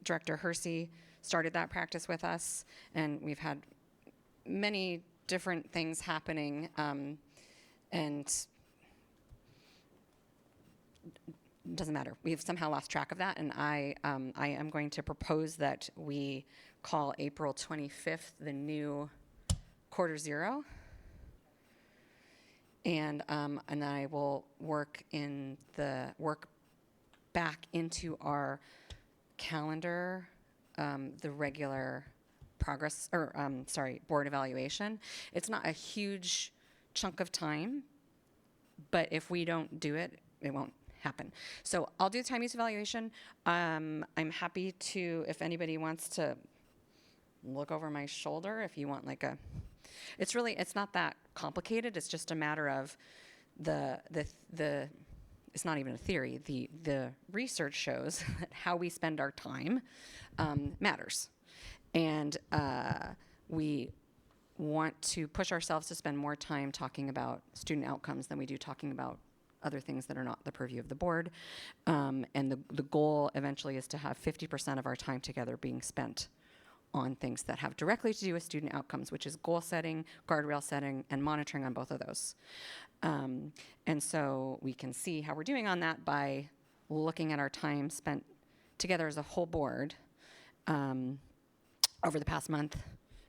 Director Hersey started that practice with us, and we've had many different things happening, and it doesn't matter. We've somehow lost track of that, and I am going to propose that we call April 25th the new quarter zero, and I will work back into our calendar the regular progress, or board evaluation. It's not a huge chunk of time, but if we don't do it, it won't happen. So I'll do the time use evaluation. I'm happy to, if anybody wants to look over my shoulder, if you want like it's not that complicated. It's just a matter of it's not even a theory. The research shows that how we spend our time matters. And we want to push ourselves to spend more time talking about student outcomes than we do talking about other things that are not the purview of the board. And the goal eventually is to have 50% of our time together being spent on things that have directly to do with student outcomes, which is goal setting, guardrail setting, and monitoring on both of those. And so we can see how we're doing on that by looking at our time spent together as a whole board over the past month.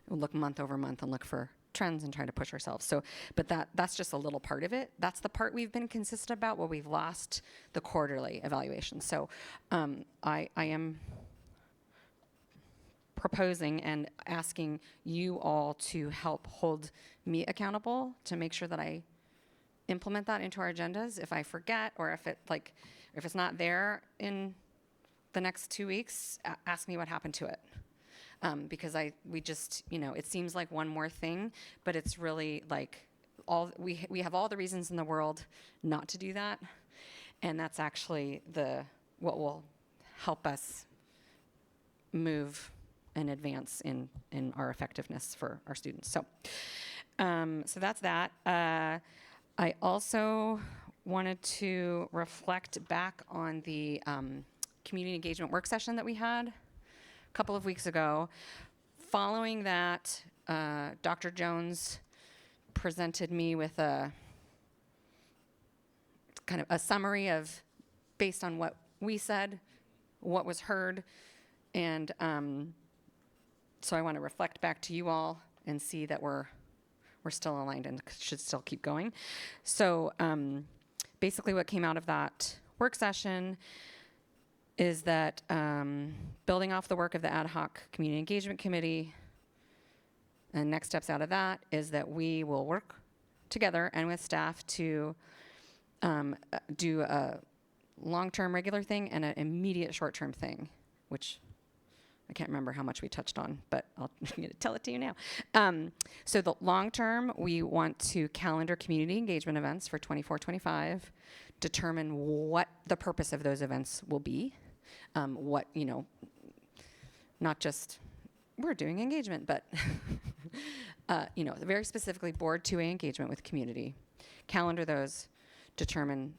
We'll look month over month and look for trends and try to push ourselves. So, but that's just a little part of it. That's the part we've been consistent about where we've lost the quarterly evaluation. So I am proposing and asking you all to help hold me accountable to make sure that I implement that into our agendas. If I forget, or if it's not there in the next 2 weeks, ask me what happened to it. Because we just, it seems like one more thing, but it's really like we have all the reasons in the world not to do that. And that's actually what will help us move and advance in our effectiveness for our students. So that's that. I also wanted to reflect back on the community engagement work session that we had a couple of weeks ago. Following that, Dr. Jones presented me with a kind of a summary of, based on what we said, what was heard, and so I want to reflect back to you all and see that we're still aligned and should still keep going. So basically what came out of that work session is that building off the work of the ad hoc community engagement committee, and next steps out of that is that we will work together and with staff to do a long-term regular thing and an immediate short-term thing, which I can't remember how much we touched on, but I'm going to tell it to you now. So the long term, we want to calendar community engagement events for 24-25, determine what the purpose of those events will be, not just we're doing engagement, but very specifically Board 2A engagement with community. Calendar those, determine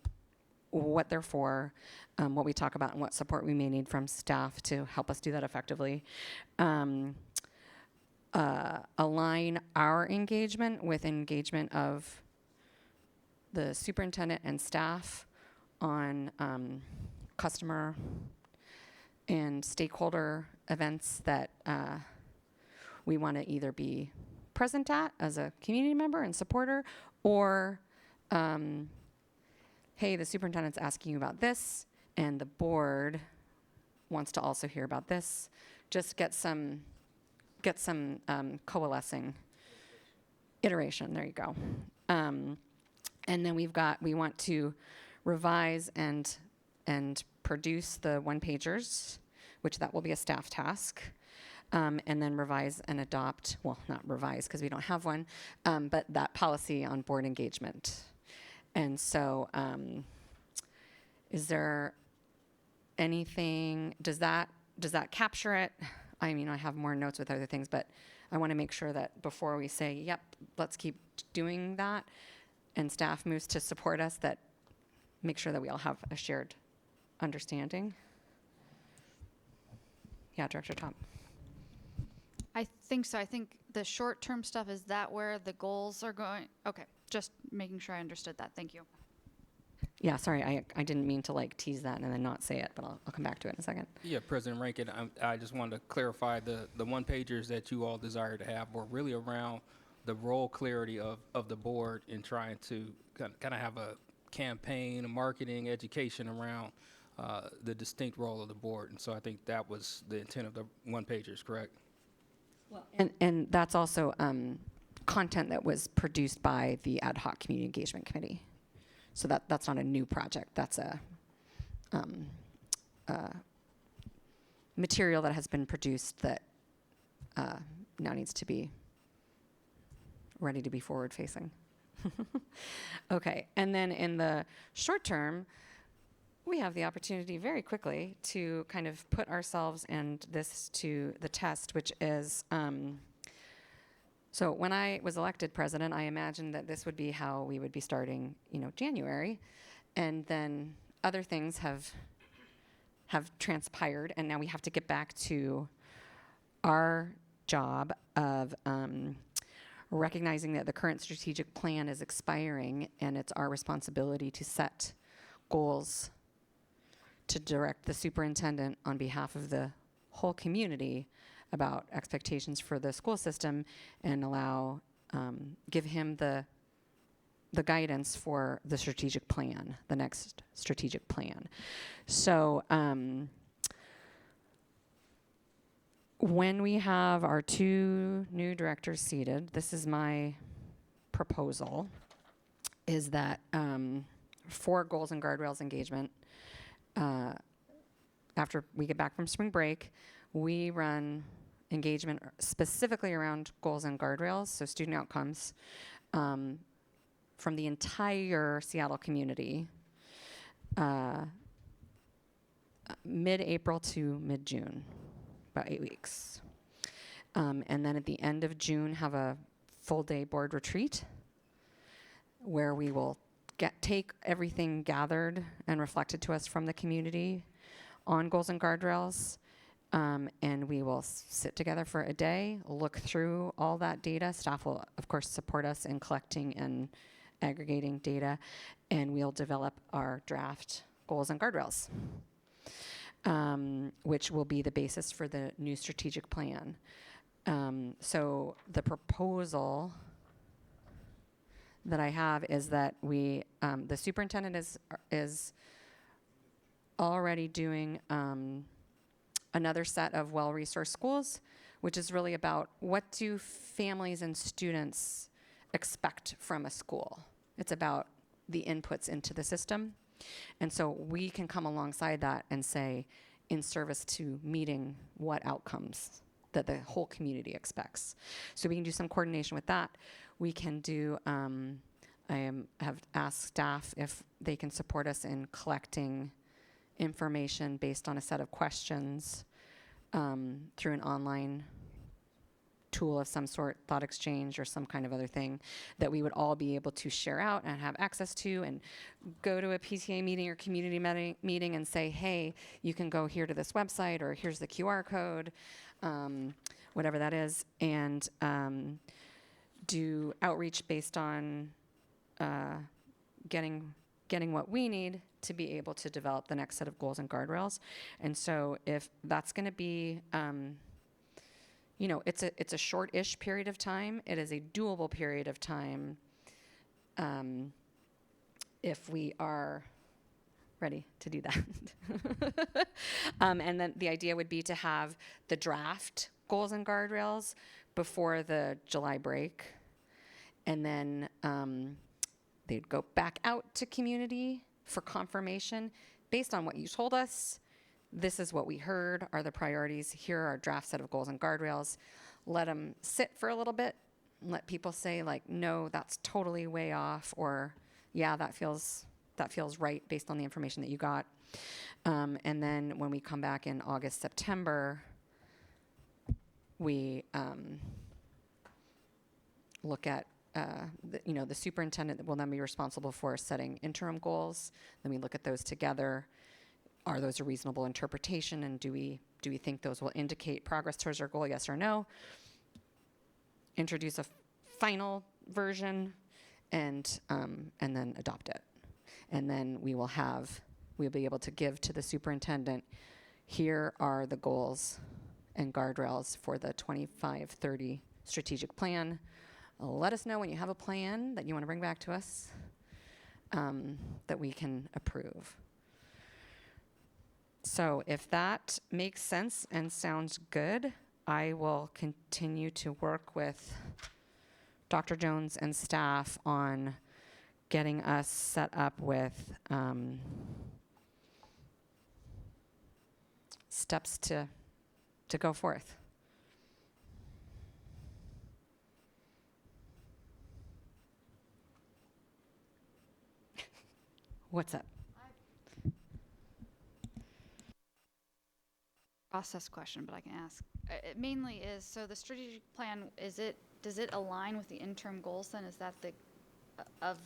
what they're for, what we talk about, and what support we may need from staff to help us do that effectively. Align our engagement with engagement of the superintendent and staff on customer and stakeholder events that we want to either be present at as a community member and supporter, or hey, the superintendent's asking you about this, and the board wants to also hear about this. Just get some coalescing iteration. There you go. And then we want to revise and produce the one-pagers, which that will be a staff task. And then revise and adopt, well, not revise because we don't have one, but that policy on board engagement. And so is there anything, does that capture it? I mean, I have more notes with other things, but I want to make sure that before we say, yep, let's keep doing that, and staff moves to support us, that make sure that we all have a shared understanding. Yeah, Director Top. I think so. I think the short-term stuff, is that where the goals are going? Okay, just making sure I understood that. Thank you. Yeah, sorry, I didn't mean to tease that and then not say it, but I'll come back to it in a second. Yeah, President Rankin, I just wanted to clarify the one-pagers that you all desire to have were really around the role clarity of the board in trying to kind of have a campaign, a marketing, education around the distinct role of the board. And so I think that was the intent of the one-pagers, correct? Well, and that's also content that was produced by the Ad Hoc Community Engagement Committee. So that's not a new project. That's a material that has been produced that now needs to be ready to be forward-facing. Okay, and then in the short term, we have the opportunity very quickly to kind of put ourselves and this to the test, which is, so when I was elected president, I imagined that this would be how we would be starting, January, and then other things have transpired, and now we have to get back to our job of recognizing that the current strategic plan is expiring, and it's our responsibility to set goals to direct the superintendent on behalf of the whole community about expectations for the school system, and give him the guidance for the strategic plan, the next strategic plan. So when we have our 2 new directors seated, this is my proposal, is that for goals and guardrails engagement, after we get back from spring break, we run engagement specifically around goals and guardrails, so student outcomes, from the entire Seattle community, mid-April to mid-June, about 8 weeks. And then at the end of June, have a full-day board retreat where we will take everything gathered and reflected to us from the community on goals and guardrails, and we will sit together for a day, look through all that data. Staff will, of course, support us in collecting and aggregating data, and we'll develop our draft goals and guardrails, which will be the basis for the new strategic plan. So the proposal that I have is that we, the superintendent is already doing another set of well-resourced schools, which is really about what do families and students expect from a school. It's about the inputs into the system. And so we can come alongside that and say, in service to meeting what outcomes that the whole community expects. So we can do some coordination with that. We can do, have asked staff if they can support us in collecting information based on a set of questions through an online tool of some sort, Thought Exchange or some kind of other thing that we would all be able to share out and have access to, and go to a PTA meeting or community meeting and say, hey, you can go here to this website, or here's the QR code, whatever that is, and do outreach based on getting what we need to be able to develop the next set of goals and guardrails. And so if that's going to be, you know, it's a short-ish period of time. It is a doable period of time if we are ready to do that. And then the idea would be to have the draft goals and guardrails before the July break. And then they'd go back out to community for confirmation. Based on what you told us, this is what we heard are the priorities. Here are our draft set of goals and guardrails. Let them sit for a little bit. Let people say, like, no, that's totally way off, or yeah, that feels right based on the information that you got. And then when we come back in August, September, we look at the superintendent will then be responsible for setting interim goals. Then we look at those together. Are those a reasonable interpretation, and do we think those will indicate progress towards our goal, yes or no? Introduce a final version, and then adopt it. And then we'll be able to give to the superintendent, here are the goals and guardrails for the 25-30 strategic plan. Let us know when you have a plan that you want to bring back to us that we can approve. So if that makes sense and sounds good, I will continue to work with Dr. Jones and staff on getting us set up with steps to go forth. What's up? Process question, but I can ask. It mainly is, so the strategic plan, does it align with the interim goals then? Is that the, of?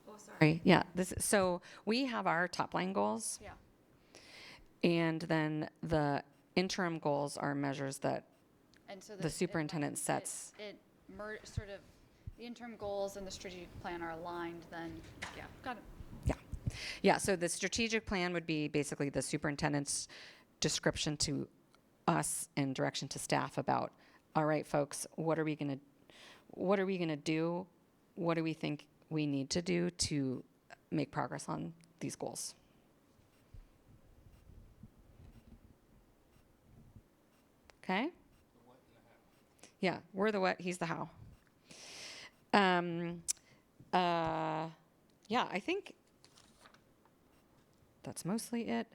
Oh, sorry. Yeah, so we have our top line goals. Yeah. And then the interim goals are measures that And so the superintendent sets. Sort of, the interim goals and the strategic plan are aligned then? Yeah, got it. Yeah, so the strategic plan would be basically the superintendent's description to us and direction to staff about, all right, folks, what are we going to do? What do we think we need to do to make progress on these goals? Okay? Yeah, we're the what, he's the how. Yeah, I think that's mostly it.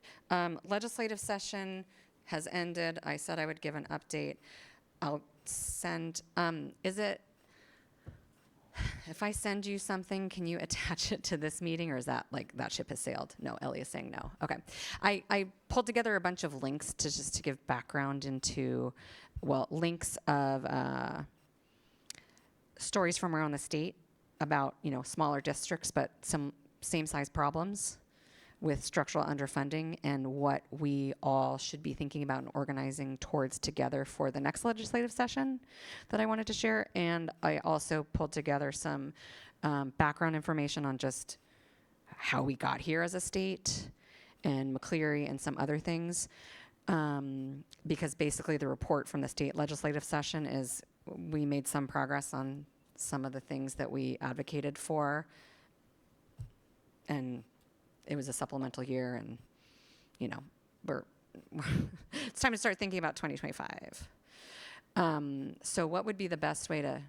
Legislative session has ended. I said I would give an update. I'll send, if I send you something, can you attach it to this meeting, or is that like, that ship has sailed? No, Ellie is saying no. Okay. I pulled together a bunch of links to give background into, well, links of stories from around the state about, smaller districts, but some same size problems with structural underfunding, and what we all should be thinking about and organizing towards together for the next legislative session that I wanted to share. And I also pulled together some background information on just how we got here as a state, and McCleary and some other things. Because basically the report from the state legislative session is we made some progress on some of the things that we advocated for, and it was a supplemental year, and we're it's time to start thinking about 2025. So what would be the best way to,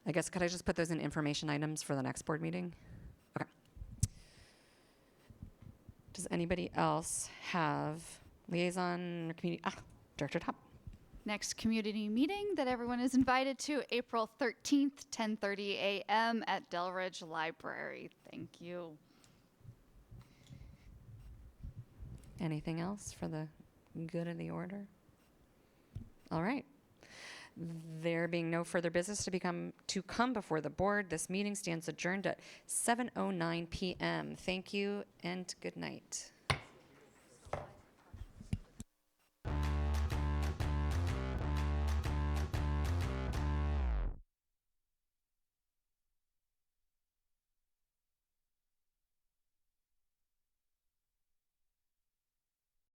I guess, could I just put those in information items for the next board meeting? Okay. Does anybody else have liaison or community? Director Top. Next community meeting that everyone is invited to, April 13th, 10:30 a.m. at Delridge Library. Thank you. Anything else for the good of the order? All right. There being no further business to come before the board, this meeting stands adjourned at 7:09 p.m. Thank you and good night.